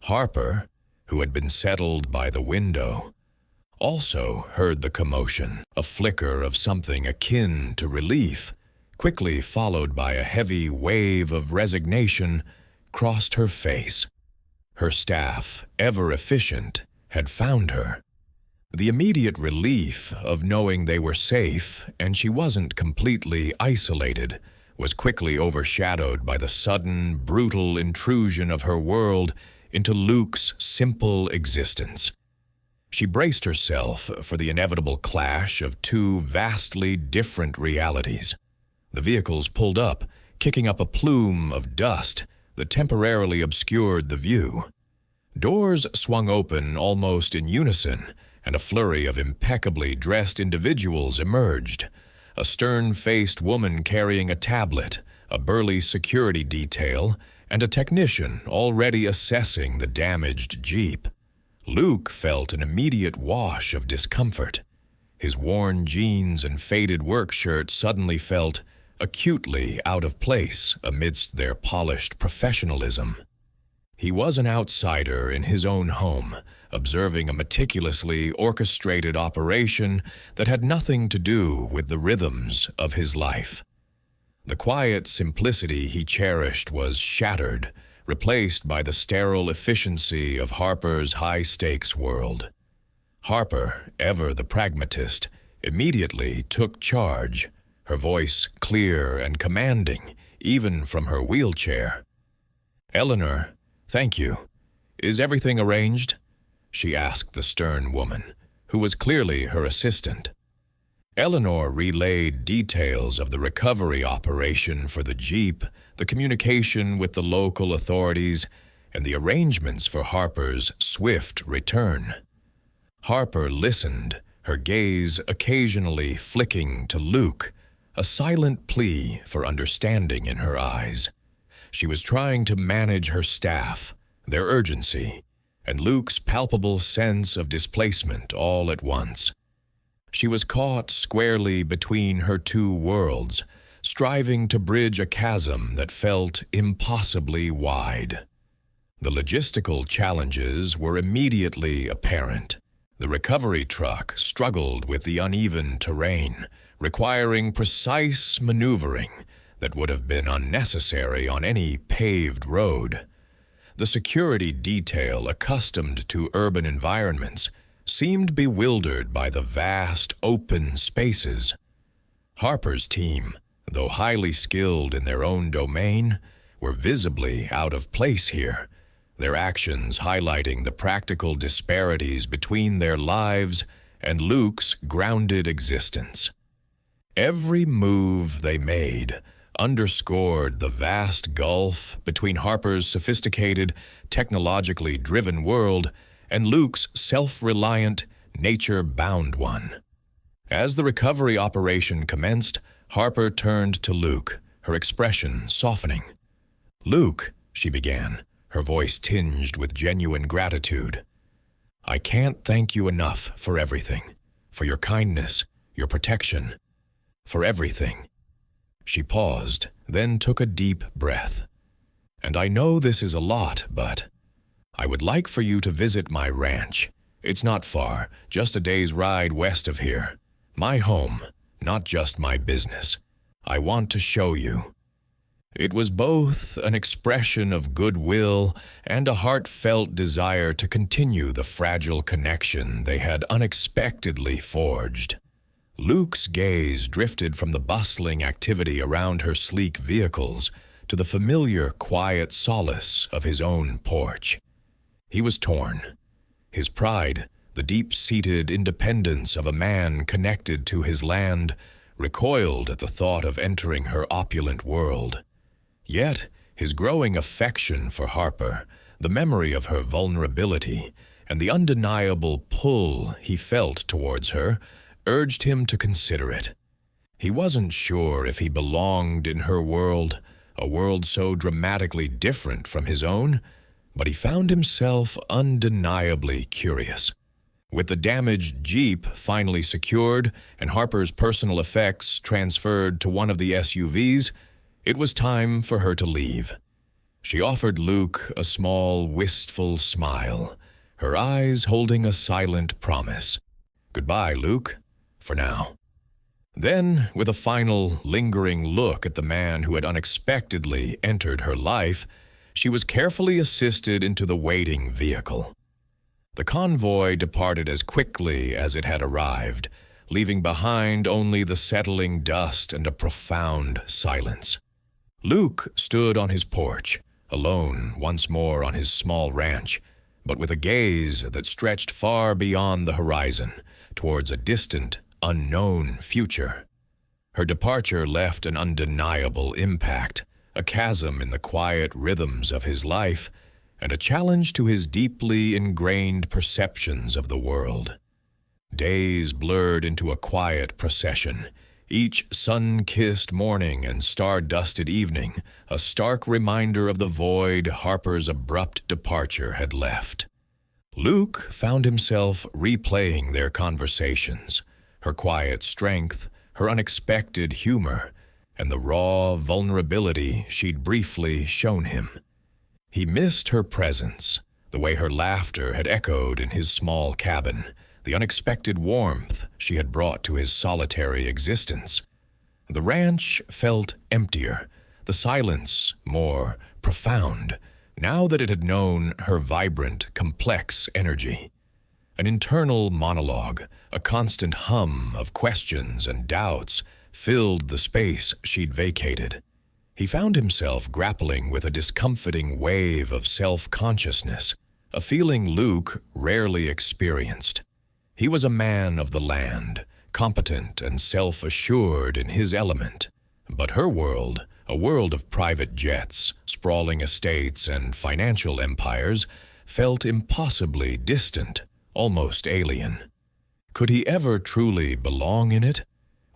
Harper, who had been settled by the window, also heard the commotion, a flicker of something akin to relief, quickly followed by a heavy wave of resignation, crossed her face. Her staff, ever efficient, had found her. The immediate relief of knowing they were safe and she wasn't completely isolated was quickly overshadowed by the sudden, brutal intrusion of her world into Luke's simple existence. She braced herself for the inevitable clash of two vastly different realities. The vehicles pulled up, kicking up a plume of dust that temporarily obscured the view. Doors swung open almost in unison, and a flurry of impeccably dressed individuals emerged. A stern-faced woman carrying a tablet, a burly security detail, and a technician already assessing the damaged Jeep. Luke felt an immediate wash of discomfort. His worn jeans and faded work shirt suddenly felt acutely out of place amidst their polished professionalism. He was an outsider in his own home, observing a meticulously orchestrated operation that had nothing to do with the rhythms of his life. The quiet simplicity he cherished was shattered, replaced by the sterile efficiency of Harper's high-stakes world. Harper, ever the pragmatist, immediately took charge, her voice clear and commanding, even from her wheelchair. "Eleanor, thank you. Is everything arranged?" she asked the stern woman, who was clearly her assistant. Eleanor relayed details of the recovery operation for the Jeep, the communication with the local authorities, and the arrangements for Harper's swift return. Harper listened, her gaze occasionally flicking to Luke, a silent plea for understanding in her eyes. She was trying to manage her staff, their urgency, and Luke's palpable sense of displacement all at once. She was caught squarely between her two worlds, striving to bridge a chasm that felt impossibly wide. The logistical challenges were immediately apparent. The recovery truck struggled with the uneven terrain, requiring precise maneuvering that would have been unnecessary on any paved road. The security detail, accustomed to urban environments, seemed bewildered by the vast, open spaces. Harper's team, though highly skilled in their own domain, were visibly out of place here, their actions highlighting the practical disparities between their lives and Luke's grounded existence. Every move they made underscored the vast gulf between Harper's sophisticated, technologically driven world and Luke's self-reliant, nature-bound one. As the recovery operation commenced, Harper turned to Luke, her expression softening. "Luke," she began, her voice tinged with genuine gratitude, "I can't thank you enough for everything, for your kindness, your protection, for everything." She paused, then took a deep breath. "And I know this is a lot, but I would like for you to visit my ranch. It's not far, just a day's ride west of here. My home, not just my business. I want to show you." It was both an expression of goodwill and a heartfelt desire to continue the fragile connection they had unexpectedly forged. Luke's gaze drifted from the bustling activity around her sleek vehicles to the familiar, quiet solace of his own porch. He was torn. His pride, the deep-seated independence of a man connected to his land, recoiled at the thought of entering her opulent world. Yet, his growing affection for Harper, the memory of her vulnerability, and the undeniable pull he felt towards her, urged him to consider it. He wasn't sure if he belonged in her world, a world so dramatically different from his own, but he found himself undeniably curious. With the damaged Jeep finally secured and Harper's personal effects transferred to one of the SUVs, it was time for her to leave. She offered Luke a small, wistful smile, her eyes holding a silent promise. "Goodbye, Luke, for now." Then, with a final, lingering look at the man who had unexpectedly entered her life, she was carefully assisted into the waiting vehicle. The convoy departed as quickly as it had arrived, leaving behind only the settling dust and a profound silence. Luke stood on his porch, alone once more on his small ranch, but with a gaze that stretched far beyond the horizon, towards a distant, unknown future. Her departure left an undeniable impact, a chasm in the quiet rhythms of his life, and a challenge to his deeply ingrained perceptions of the world. Days blurred into a quiet procession, each sun-kissed morning and star-dusted evening a stark reminder of the void Harper's abrupt departure had left. Luke found himself replaying their conversations, her quiet strength, her unexpected humor, and the raw vulnerability she'd briefly shown him. He missed her presence, the way her laughter had echoed in his small cabin, the unexpected warmth she had brought to his solitary existence. The ranch felt emptier, the silence more profound, now that it had known her vibrant, complex energy. An internal monologue, a constant hum of questions and doubts, filled the space she'd vacated. He found himself grappling with a discomforting wave of self-consciousness, a feeling Luke rarely experienced. He was a man of the land, competent and self-assured in his element, but her world, a world of private jets, sprawling estates, and financial empires, felt impossibly distant, almost alien. Could he ever truly belong in it?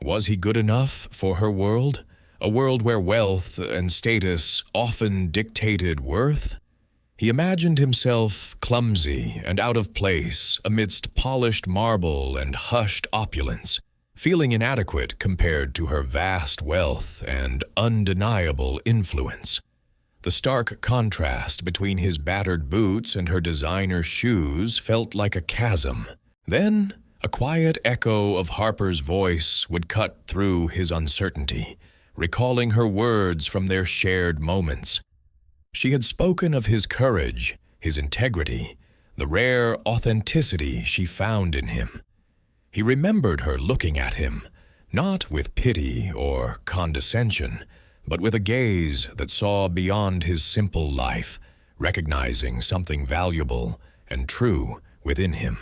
Was he good enough for her world? A world where wealth and status often dictated worth? He imagined himself clumsy and out of place amidst polished marble and hushed opulence, feeling inadequate compared to her vast wealth and undeniable influence. The stark contrast between his battered boots and her designer shoes felt like a chasm. Then, a quiet echo of Harper's voice would cut through his uncertainty, recalling her words from their shared moments. She had spoken of his courage, his integrity, the rare authenticity she found in him. He remembered her looking at him, not with pity or condescension, but with a gaze that saw beyond his simple life, recognizing something valuable and true within him.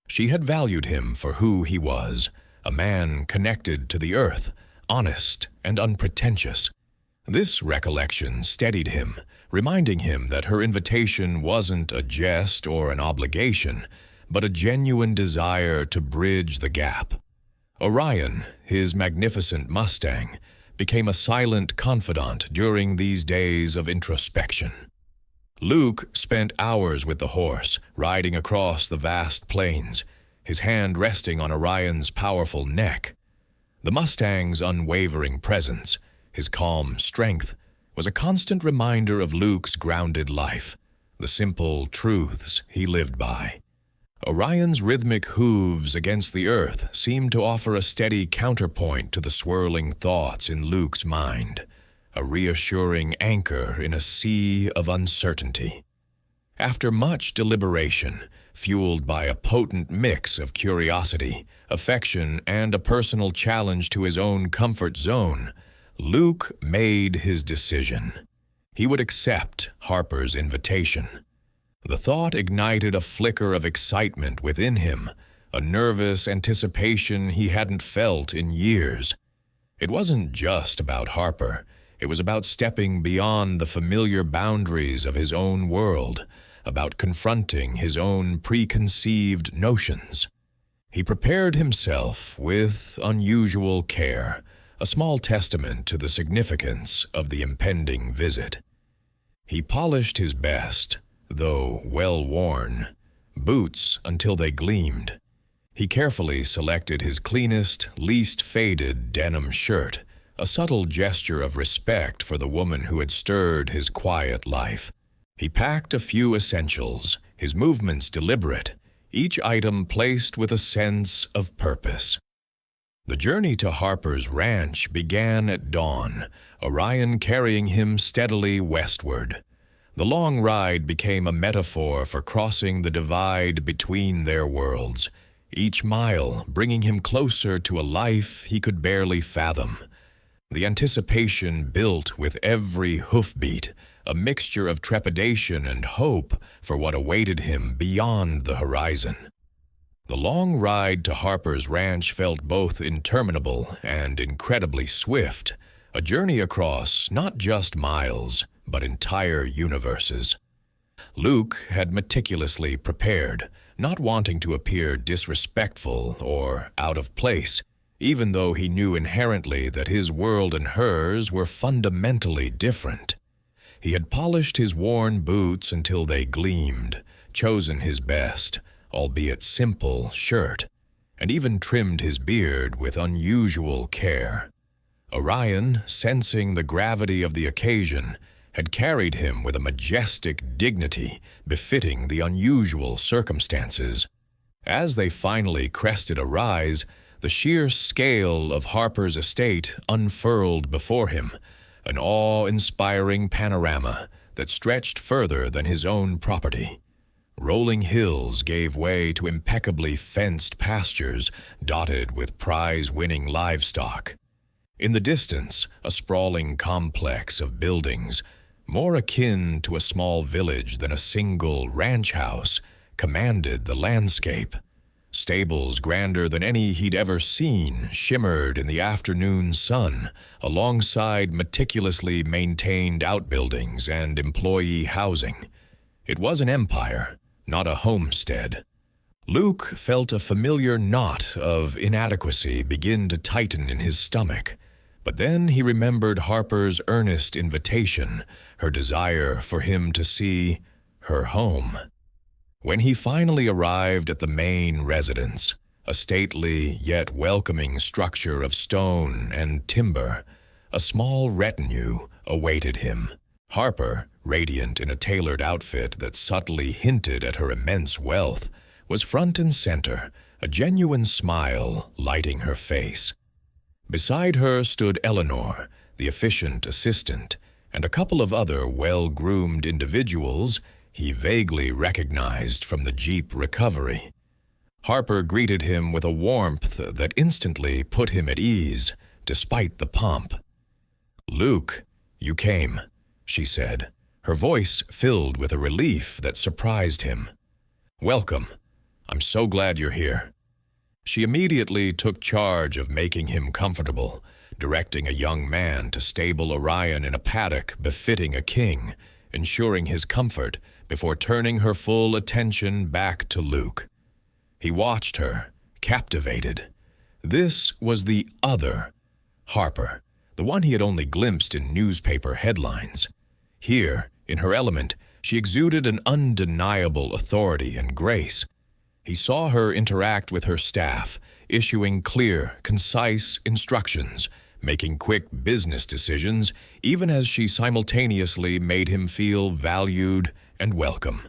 She had valued him for who he was, a man connected to the earth, honest and unpretentious. This recollection steadied him, reminding him that her invitation wasn't a jest or an obligation, but a genuine desire to bridge the gap. Orion, his magnificent Mustang, became a silent confidant during these days of introspection. Luke spent hours with the horse, riding across the vast plains, his hand resting on Orion's powerful neck. The Mustang's unwavering presence, his calm strength, was a constant reminder of Luke's grounded life, the simple truths he lived by. Orion's rhythmic hooves against the earth seemed to offer a steady counterpoint to the swirling thoughts in Luke's mind, a reassuring anchor in a sea of uncertainty. After much deliberation, fueled by a potent mix of curiosity, affection, and a personal challenge to his own comfort zone, Luke made his decision. He would accept Harper's invitation. The thought ignited a flicker of excitement within him, a nervous anticipation he hadn't felt in years. It wasn't just about Harper. It was about stepping beyond the familiar boundaries of his own world, about confronting his own preconceived notions. He prepared himself with unusual care, a small testament to the significance of the impending visit. He polished his best, though well-worn, boots until they gleamed. He carefully selected his cleanest, least faded denim shirt, a subtle gesture of respect for the woman who had stirred his quiet life. He packed a few essentials, his movements deliberate, each item placed with a sense of purpose. The journey to Harper's ranch began at dawn, Orion carrying him steadily westward. The long ride became a metaphor for crossing the divide between their worlds, each mile bringing him closer to a life he could barely fathom. The anticipation built with every hoofbeat, a mixture of trepidation and hope for what awaited him beyond the horizon. The long ride to Harper's ranch felt both interminable and incredibly swift, a journey across not just miles, but entire universes. Luke had meticulously prepared, not wanting to appear disrespectful or out of place, even though he knew inherently that his world and hers were fundamentally different. He had polished his worn boots until they gleamed, chosen his best, albeit simple, shirt. and even trimmed his beard with unusual care. Orion, sensing the gravity of the occasion, had carried him with a majestic dignity befitting the unusual circumstances. As they finally crested a rise, the sheer scale of Harper's estate unfurled before him, an awe-inspiring panorama that stretched further than his own property. Rolling hills gave way to impeccably fenced pastures dotted with prize-winning livestock. In the distance, a sprawling complex of buildings, more akin to a small village than a single ranch house, commanded the landscape. Stables grander than any he'd ever seen shimmered in the afternoon sun, alongside meticulously maintained outbuildings and employee housing. It was an empire, not a homestead. Luke felt a familiar knot of inadequacy begin to tighten in his stomach. But then he remembered Harper's earnest invitation, her desire for him to see her home. When he finally arrived at the main residence, a stately yet welcoming structure of stone and timber, a small retinue awaited him. Harper, radiant in a tailored outfit that subtly hinted at her immense wealth, was front and center, a genuine smile lighting her face. Beside her stood Eleanor, the efficient assistant, and a couple of other well-groomed individuals he vaguely recognized from the Jeep recovery. Harper greeted him with a warmth that instantly put him at ease, despite the pomp. "Luke, you came," she said, her voice filled with a relief that surprised him. "Welcome. I'm so glad you're here." She immediately took charge of making him comfortable, directing a young man to stable Orion in a paddock befitting a king, ensuring his comfort before turning her full attention back to Luke. He watched her, captivated. This was the other Harper, the one he had only glimpsed in newspaper headlines. Here, in her element, she exuded an undeniable authority and grace. He saw her interact with her staff, issuing clear, concise instructions, making quick business decisions, even as she simultaneously made him feel valued and welcome.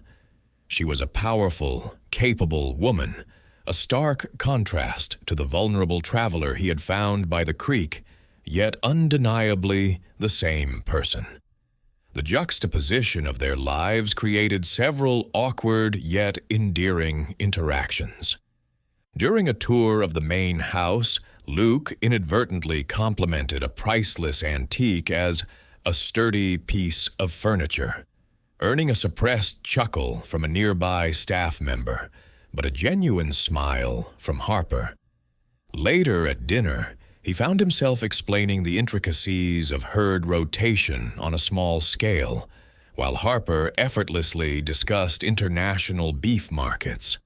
She was a powerful, capable woman, a stark contrast to the vulnerable traveler he had found by the creek, yet undeniably the same person. The juxtaposition of their lives created several awkward yet endearing interactions. During a tour of the main house, Luke inadvertently complimented a priceless antique as a sturdy piece of furniture, earning a suppressed chuckle from a nearby staff member, but a genuine smile from Harper. Later at dinner, he found himself explaining the intricacies of herd rotation on a small scale, while Harper effortlessly discussed international beef markets.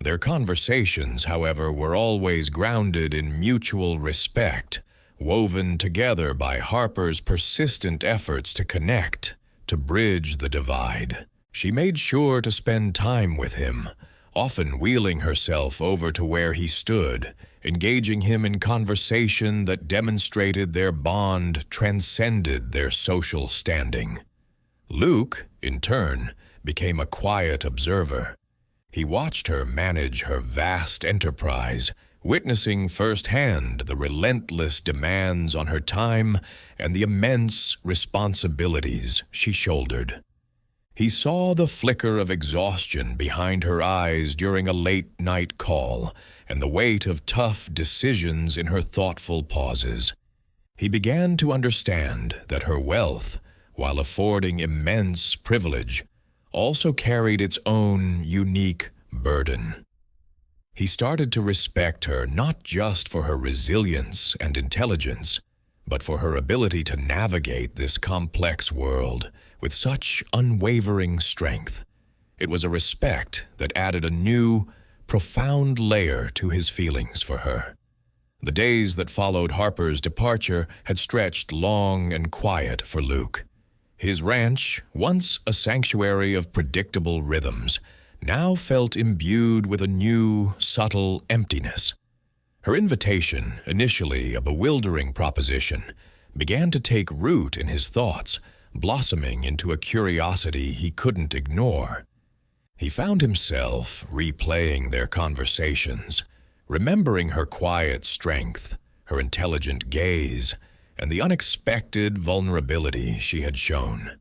Their conversations, however, were always grounded in mutual respect, woven together by Harper's persistent efforts to connect, to bridge the divide. She made sure to spend time with him, often wheeling herself over to where he stood, engaging him in conversation that demonstrated their bond transcended their social standing. Luke, in turn, became a quiet observer. He watched her manage her vast enterprise, witnessing firsthand the relentless demands on her time and the immense responsibilities she shouldered. He saw the flicker of exhaustion behind her eyes during a late-night call and the weight of tough decisions in her thoughtful pauses. He began to understand that her wealth, while affording immense privilege, also carried its own unique burden. He started to respect her not just for her resilience and intelligence, but for her ability to navigate this complex world with such unwavering strength. It was a respect that added a new, profound layer to his feelings for her. The days that followed Harper's departure had stretched long and quiet for Luke. His ranch, once a sanctuary of predictable rhythms, now felt imbued with a new, subtle emptiness. Her invitation, initially a bewildering proposition, began to take root in his thoughts, blossoming into a curiosity he couldn't ignore. He found himself replaying their conversations, remembering her quiet strength, her intelligent gaze, and the unexpected vulnerability she had shown.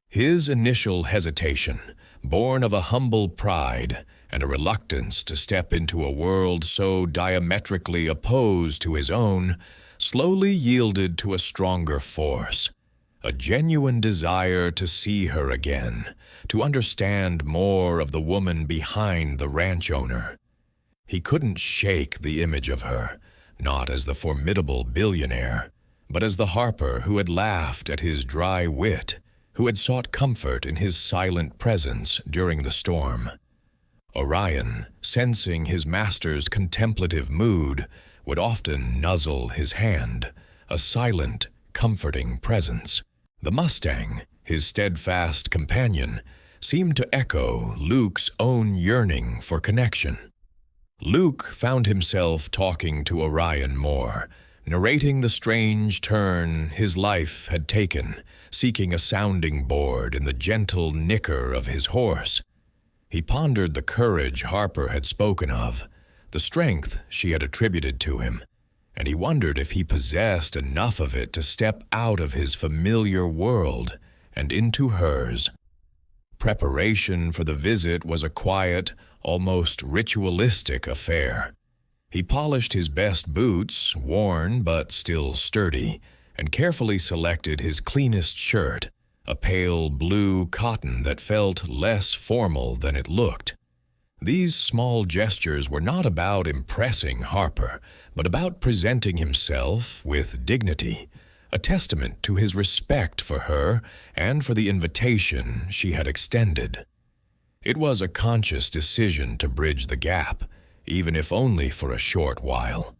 His initial hesitation, born of a humble pride and a reluctance to step into a world so diametrically opposed to his own, slowly yielded to a stronger force, a genuine desire to see her again, to understand more of the woman behind the ranch owner. He couldn't shake the image of her, not as the formidable billionaire, but as the Harper who had laughed at his dry wit, who had sought comfort in his silent presence during the storm. Orion, sensing his master's contemplative mood, would often nuzzle his hand, a silent, comforting presence. The Mustang, his steadfast companion, seemed to echo Luke's own yearning for connection. Luke found himself talking to Orion more, narrating the strange turn his life had taken, seeking a sounding board in the gentle nicker of his horse. He pondered the courage Harper had spoken of, the strength she had attributed to him, and he wondered if he possessed enough of it to step out of his familiar world and into hers. Preparation for the visit was a quiet, almost ritualistic affair. He polished his best boots, worn but still sturdy, and carefully selected his cleanest shirt, a pale blue cotton that felt less formal than it looked. These small gestures were not about impressing Harper, but about presenting himself with dignity, a testament to his respect for her and for the invitation she had extended. It was a conscious decision to bridge the gap, even if only for a short while.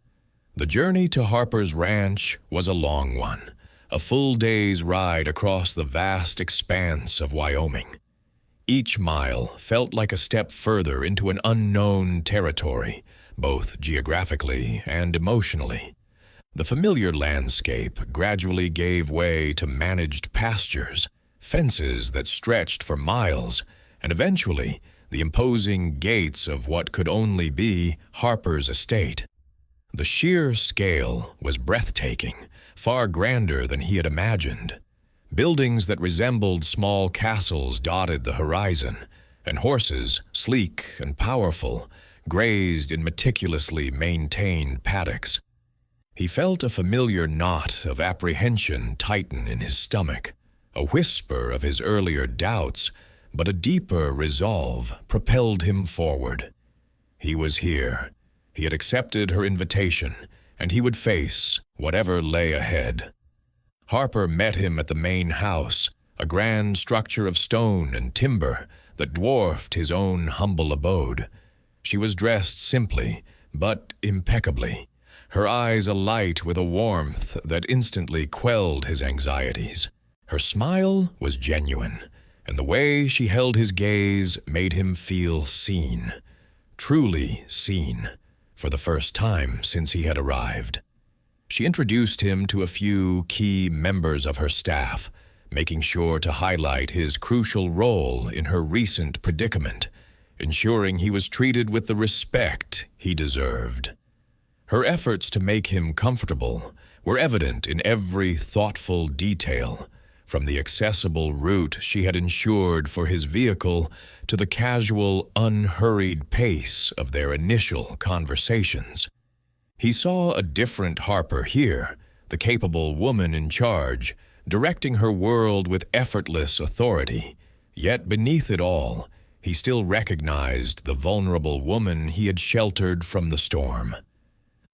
The journey to Harper's ranch was a long one, a full day's ride across the vast expanse of Wyoming. Each mile felt like a step further into an unknown territory, both geographically and emotionally. The familiar landscape gradually gave way to managed pastures, fences that stretched for miles, and eventually the imposing gates of what could only be Harper's estate. The sheer scale was breathtaking, far grander than he had imagined. Buildings that resembled small castles dotted the horizon, and horses, sleek and powerful, grazed in meticulously maintained paddocks. He felt a familiar knot of apprehension tighten in his stomach, a whisper of his earlier doubts, but a deeper resolve propelled him forward. He was here. He had accepted her invitation, and he would face whatever lay ahead. Harper met him at the main house, a grand structure of stone and timber that dwarfed his own humble abode. She was dressed simply, but impeccably, her eyes alight with a warmth that instantly quelled his anxieties. Her smile was genuine, and the way she held his gaze made him feel seen, truly seen, for the first time since he had arrived. She introduced him to a few key members of her staff, making sure to highlight his crucial role in her recent predicament, ensuring he was treated with the respect he deserved. Her efforts to make him comfortable were evident in every thoughtful detail, from the accessible route she had ensured for his vehicle to the casual, unhurried pace of their initial conversations. He saw a different Harper here, the capable woman in charge, directing her world with effortless authority. Yet beneath it all, he still recognized the vulnerable woman he had sheltered from the storm.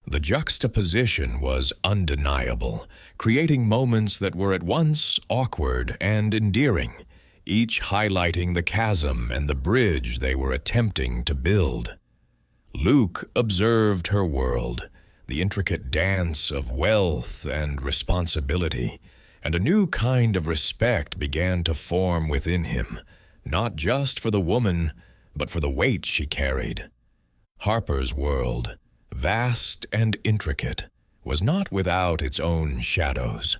The juxtaposition was undeniable, creating moments that were at once awkward and endearing, each highlighting the chasm and the bridge they were attempting to build. Luke observed her world, the intricate dance of wealth and responsibility, and a new kind of respect began to form within him, not just for the woman, but for the weight she carried. Harper's world, vast and intricate, was not without its own shadows.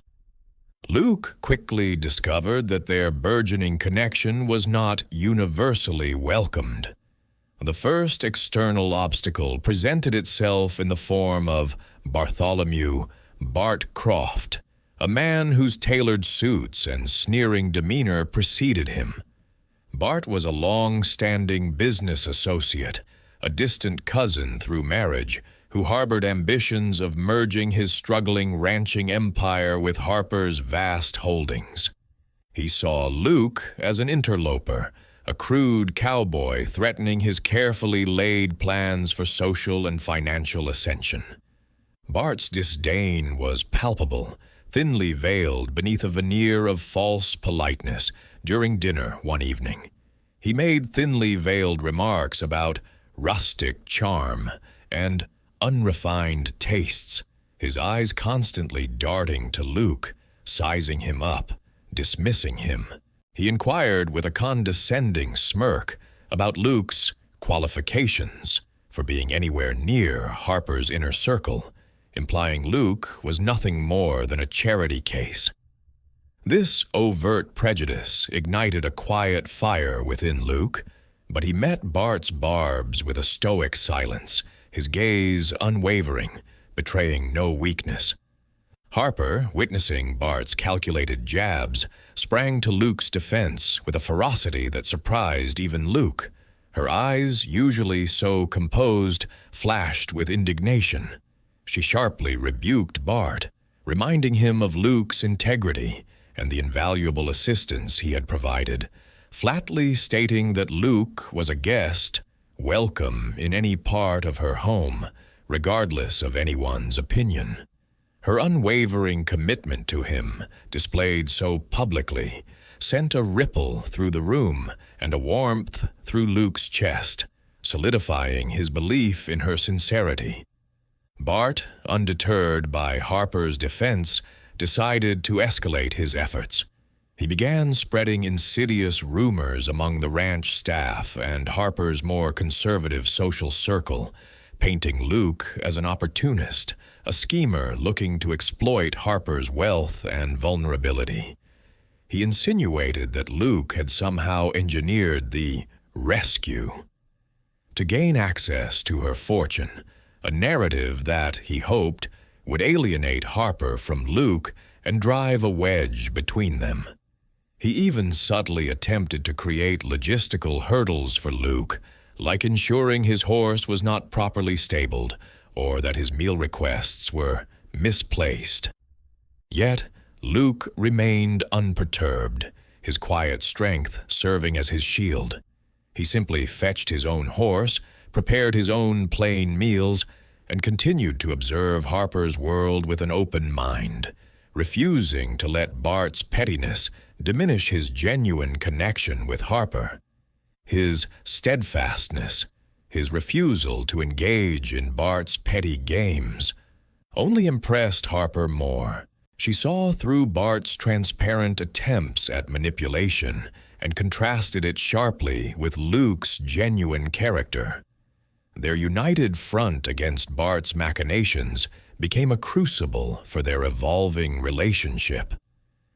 Luke quickly discovered that their burgeoning connection was not universally welcomed. The first external obstacle presented itself in the form of Bartholomew Bart Croft, a man whose tailored suits and sneering demeanor preceded him. Bart was a long-standing business associate, a distant cousin through marriage, who harbored ambitions of merging his struggling ranching empire with Harper's vast holdings. He saw Luke as an interloper, a crude cowboy threatening his carefully laid plans for social and financial ascension. Bart's disdain was palpable, thinly veiled beneath a veneer of false politeness during dinner one evening. He made thinly veiled remarks about rustic charm and unrefined tastes, his eyes constantly darting to Luke, sizing him up, dismissing him. He inquired with a condescending smirk about Luke's qualifications for being anywhere near Harper's inner circle, implying Luke was nothing more than a charity case. This overt prejudice ignited a quiet fire within Luke, but he met Bart's barbs with a stoic silence, his gaze unwavering, betraying no weakness. Harper, witnessing Bart's calculated jabs, sprang to Luke's defense with a ferocity that surprised even Luke. Her eyes, usually so composed, flashed with indignation. She sharply rebuked Bart, reminding him of Luke's integrity and the invaluable assistance he had provided, flatly stating that Luke was a guest, welcome in any part of her home, regardless of anyone's opinion. Her unwavering commitment to him, displayed so publicly, sent a ripple through the room and a warmth through Luke's chest, solidifying his belief in her sincerity. Bart, undeterred by Harper's defense, decided to escalate his efforts. He began spreading insidious rumors among the ranch staff and Harper's more conservative social circle, painting Luke as an opportunist, a schemer looking to exploit Harper's wealth and vulnerability. He insinuated that Luke had somehow engineered the rescue to gain access to her fortune, a narrative that, he hoped, would alienate Harper from Luke and drive a wedge between them. He even subtly attempted to create logistical hurdles for Luke, like ensuring his horse was not properly stabled or that his meal requests were misplaced. Yet, Luke remained unperturbed, his quiet strength serving as his shield. He simply fetched his own horse, prepared his own plain meals, and continued to observe Harper's world with an open mind, refusing to let Bart's pettiness diminish his genuine connection with Harper. His steadfastness, his refusal to engage in Bart's petty games, only impressed Harper more. She saw through Bart's transparent attempts at manipulation and contrasted it sharply with Luke's genuine character. Their united front against Bart's machinations became a crucible for their evolving relationship.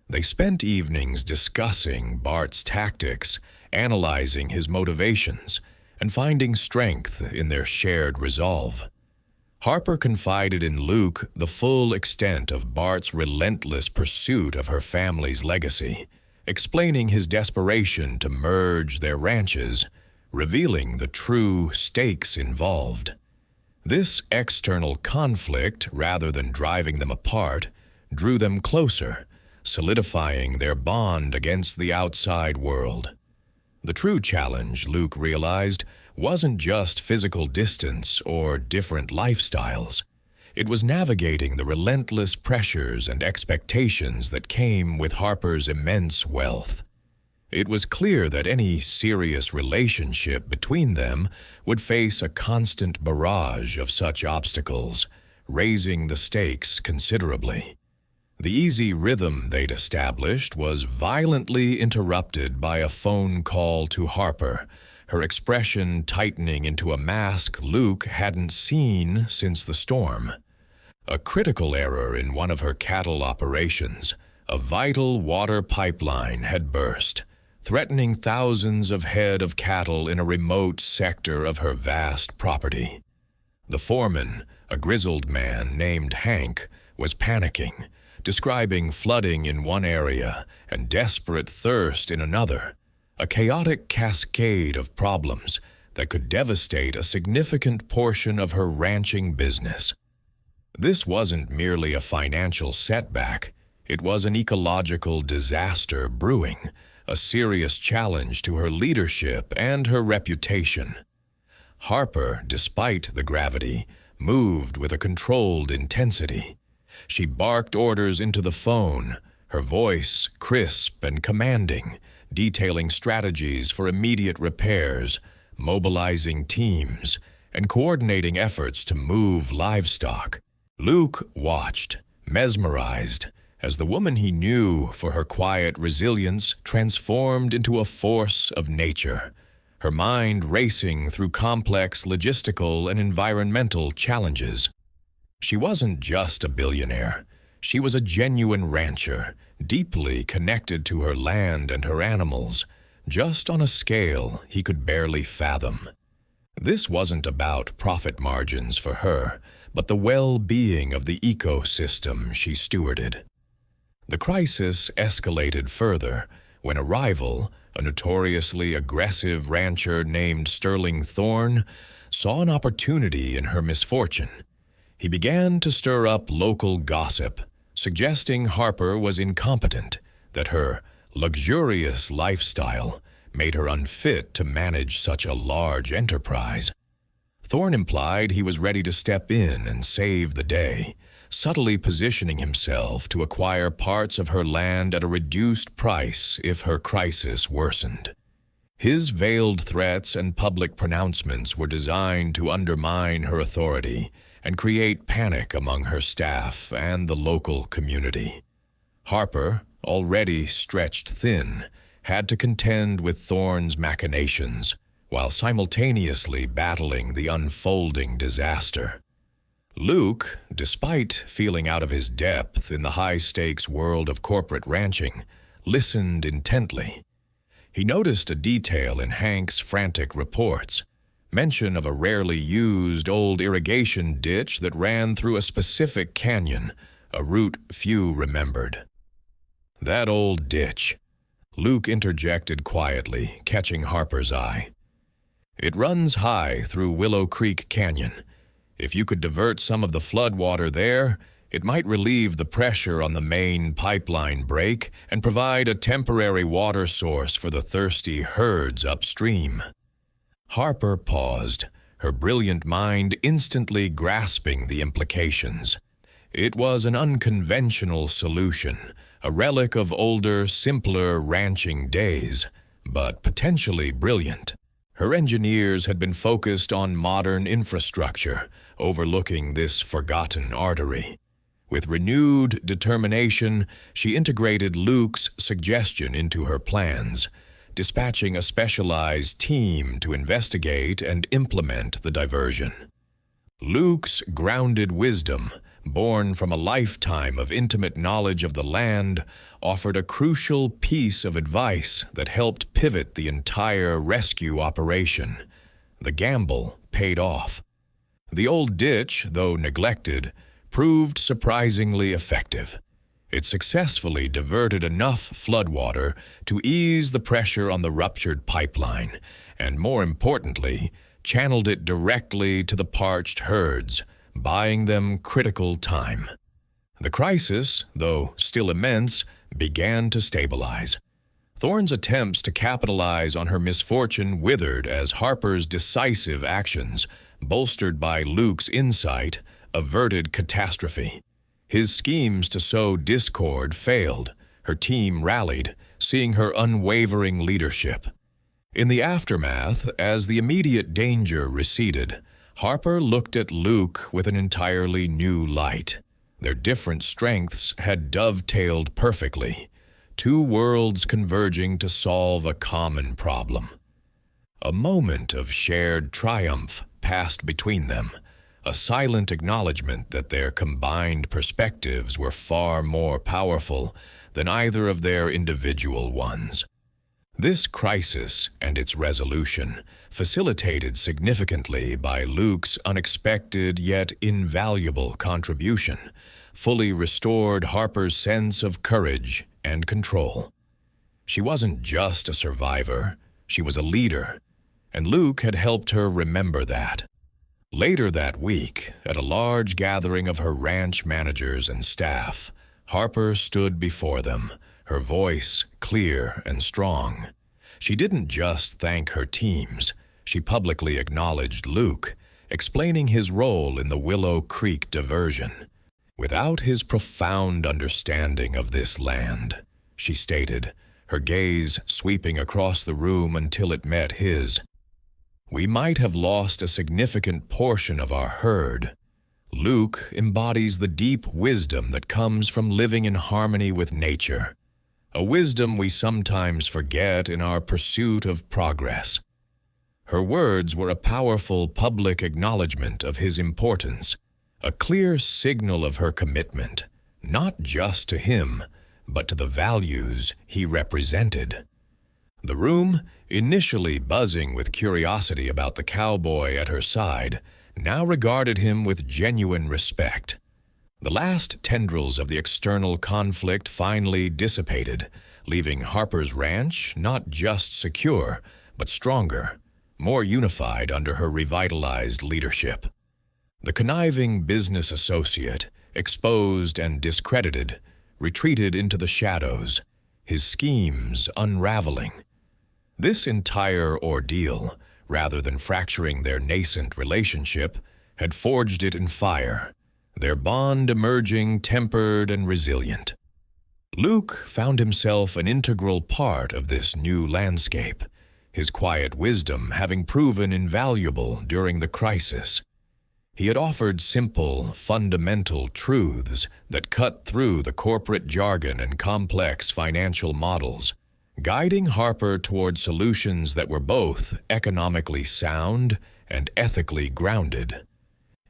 They spent evenings discussing Bart's tactics, analyzing his motivations, and finding strength in their shared resolve. Harper confided in Luke the full extent of Bart's relentless pursuit of her family's legacy, explaining his desperation to merge their ranches, revealing the true stakes involved. This external conflict, rather than driving them apart, drew them closer, solidifying their bond against the outside world. The true challenge, Luke realized, wasn't just physical distance or different lifestyles. It was navigating the relentless pressures and expectations that came with Harper's immense wealth. It was clear that any serious relationship between them would face a constant barrage of such obstacles, raising the stakes considerably. The easy rhythm they'd established was violently interrupted by a phone call to Harper, her expression tightening into a mask Luke hadn't seen since the storm. A critical error in one of her cattle operations, a vital water pipeline, had burst, threatening thousands of head of cattle in a remote sector of her vast property. The foreman, a grizzled man named Hank, was panicking, describing flooding in one area and desperate thirst in another, a chaotic cascade of problems that could devastate a significant portion of her ranching business. This wasn't merely a financial setback, it was an ecological disaster brewing, a serious challenge to her leadership and her reputation. Harper, despite the gravity, moved with a controlled intensity. She barked orders into the phone, her voice crisp and commanding, detailing strategies for immediate repairs, mobilizing teams, and coordinating efforts to move livestock. Luke watched, mesmerized, as the woman he knew for her quiet resilience transformed into a force of nature, her mind racing through complex logistical and environmental challenges. She wasn't just a billionaire. She was a genuine rancher, deeply connected to her land and her animals, just on a scale he could barely fathom. This wasn't about profit margins for her, but the well-being of the ecosystem she stewarded. The crisis escalated further when a rival, a notoriously aggressive rancher named Sterling Thorne, saw an opportunity in her misfortune. He began to stir up local gossip, suggesting Harper was incompetent, that her luxurious lifestyle made her unfit to manage such a large enterprise. Thorne implied he was ready to step in and save the day, subtly positioning himself to acquire parts of her land at a reduced price if her crisis worsened. His veiled threats and public pronouncements were designed to undermine her authority and create panic among her staff and the local community. Harper, already stretched thin, had to contend with Thorne's machinations while simultaneously battling the unfolding disaster. Luke, despite feeling out of his depth in the high-stakes world of corporate ranching, listened intently. He noticed a detail in Hank's frantic reports, mention of a rarely used old irrigation ditch that ran through a specific canyon, a route few remembered. "That old ditch," Luke interjected quietly, catching Harper's eye. "It runs high through Willow Creek Canyon. If you could divert some of the floodwater there, it might relieve the pressure on the main pipeline break and provide a temporary water source for the thirsty herds upstream." Harper paused, her brilliant mind instantly grasping the implications. It was an unconventional solution, a relic of older, simpler ranching days, but potentially brilliant. Her engineers had been focused on modern infrastructure, overlooking this forgotten artery. With renewed determination, she integrated Luke's suggestion into her plans, dispatching a specialized team to investigate and implement the diversion. Luke's grounded wisdom, born from a lifetime of intimate knowledge of the land, offered a crucial piece of advice that helped pivot the entire rescue operation. The gamble paid off. The old ditch, though neglected, proved surprisingly effective. It successfully diverted enough floodwater to ease the pressure on the ruptured pipeline, and more importantly, channeled it directly to the parched herds, buying them critical time. The crisis, though still immense, began to stabilize. Thorne's attempts to capitalize on her misfortune withered as Harper's decisive actions, bolstered by Luke's insight, averted catastrophe. His schemes to sow discord failed. Her team rallied, seeing her unwavering leadership. In the aftermath, as the immediate danger receded, Harper looked at Luke with an entirely new light. Their different strengths had dovetailed perfectly, two worlds converging to solve a common problem. A moment of shared triumph passed between them, a silent acknowledgement that their combined perspectives were far more powerful than either of their individual ones. This crisis and its resolution, facilitated significantly by Luke's unexpected yet invaluable contribution, fully restored Harper's sense of courage and control. She wasn't just a survivor, she was a leader, and Luke had helped her remember that. Later that week, at a large gathering of her ranch managers and staff, Harper stood before them, her voice clear and strong. She didn't just thank her teams, she publicly acknowledged Luke, explaining his role in the Willow Creek diversion. Without his profound understanding of this land, she stated, her gaze sweeping across the room until it met his, we might have lost a significant portion of our herd. Luke embodies the deep wisdom that comes from living in harmony with nature, a wisdom we sometimes forget in our pursuit of progress. Her words were a powerful public acknowledgement of his importance, a clear signal of her commitment, not just to him, but to the values he represented. The room, initially buzzing with curiosity about the cowboy at her side, now regarded him with genuine respect. The last tendrils of the external conflict finally dissipated, leaving Harper's ranch not just secure, but stronger, more unified under her revitalized leadership. The conniving business associate, exposed and discredited, retreated into the shadows, his schemes unraveling. This entire ordeal, rather than fracturing their nascent relationship, had forged it in fire, their bond emerging tempered and resilient. Luke found himself an integral part of this new landscape, his quiet wisdom having proven invaluable during the crisis. He had offered simple, fundamental truths that cut through the corporate jargon and complex financial models, guiding Harper toward solutions that were both economically sound and ethically grounded.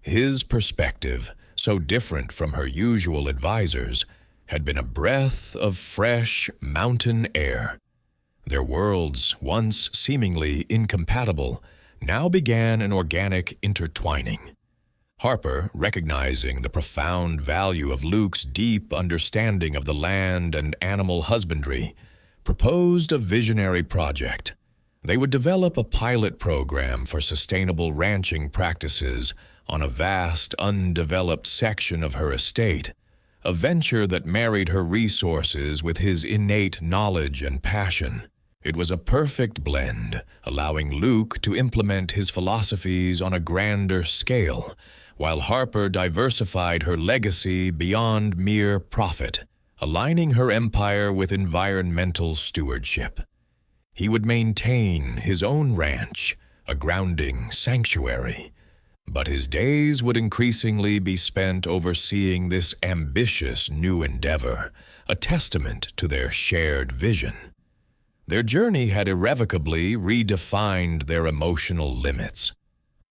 His perspective, so different from her usual advisors, had been a breath of fresh mountain air. Their worlds, once seemingly incompatible, now began an organic intertwining. Harper, recognizing the profound value of Luke's deep understanding of the land and animal husbandry, proposed a visionary project. They would develop a pilot program for sustainable ranching practices on a vast, undeveloped section of her estate, a venture that married her resources with his innate knowledge and passion. It was a perfect blend, allowing Luke to implement his philosophies on a grander scale, while Harper diversified her legacy beyond mere profit, aligning her empire with environmental stewardship. He would maintain his own ranch, a grounding sanctuary, but his days would increasingly be spent overseeing this ambitious new endeavor, a testament to their shared vision. Their journey had irrevocably redefined their emotional limits.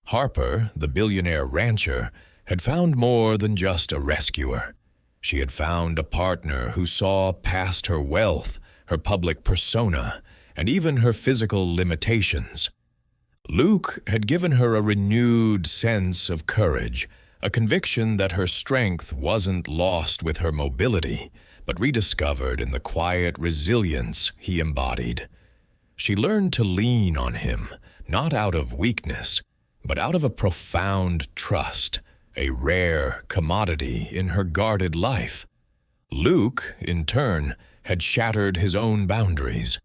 Harper, the billionaire rancher, had found more than just a rescuer. She had found a partner who saw past her wealth, her public persona, and even her physical limitations. Luke had given her a renewed sense of courage, a conviction that her strength wasn't lost with her mobility, but rediscovered in the quiet resilience he embodied. She learned to lean on him, not out of weakness, but out of a profound trust, a rare commodity in her guarded life. Luke, in turn, had shattered his own boundaries.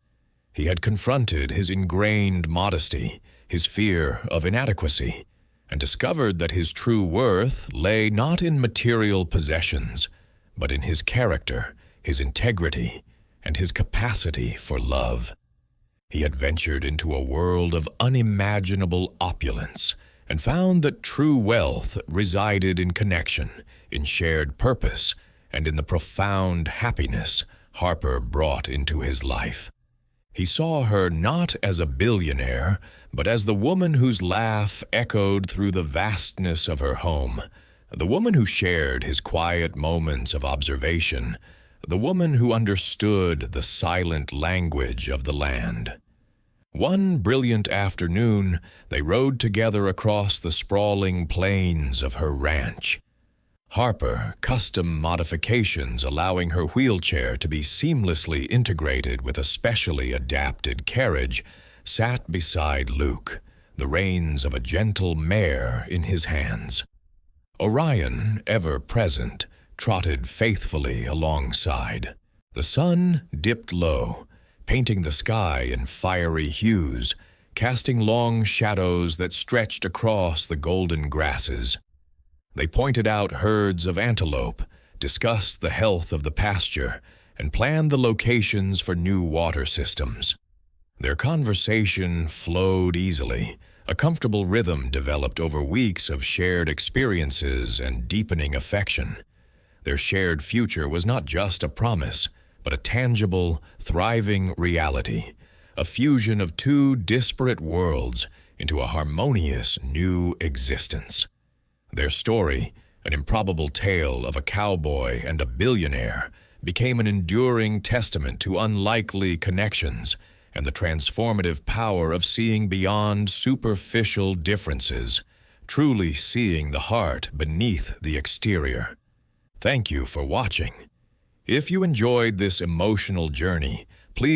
He had confronted his ingrained modesty, his fear of inadequacy, and discovered that his true worth lay not in material possessions, but in his character, his integrity, and his capacity for love. He had ventured into a world of unimaginable opulence and found that true wealth resided in connection, in shared purpose, and in the profound happiness Harper brought into his life. He saw her not as a billionaire, but as the woman whose laugh echoed through the vastness of her home, the woman who shared his quiet moments of observation, the woman who understood the silent language of the land. One brilliant afternoon, they rode together across the sprawling plains of her ranch. Harper, custom modifications allowing her wheelchair to be seamlessly integrated with a specially adapted carriage, sat beside Luke, the reins of a gentle mare in his hands. Orion, ever present, trotted faithfully alongside. The sun dipped low, painting the sky in fiery hues, casting long shadows that stretched across the golden grasses. They pointed out herds of antelope, discussed the health of the pasture, and planned the locations for new water systems. Their conversation flowed easily. A comfortable rhythm developed over weeks of shared experiences and deepening affection. Their shared future was not just a promise, but a tangible, thriving reality, a fusion of two disparate worlds into a harmonious new existence. Their story, an improbable tale of a cowboy and a billionaire, became an enduring testament to unlikely connections and the transformative power of seeing beyond superficial differences, truly seeing the heart beneath the exterior. Thank you for watching. If you enjoyed this emotional journey, please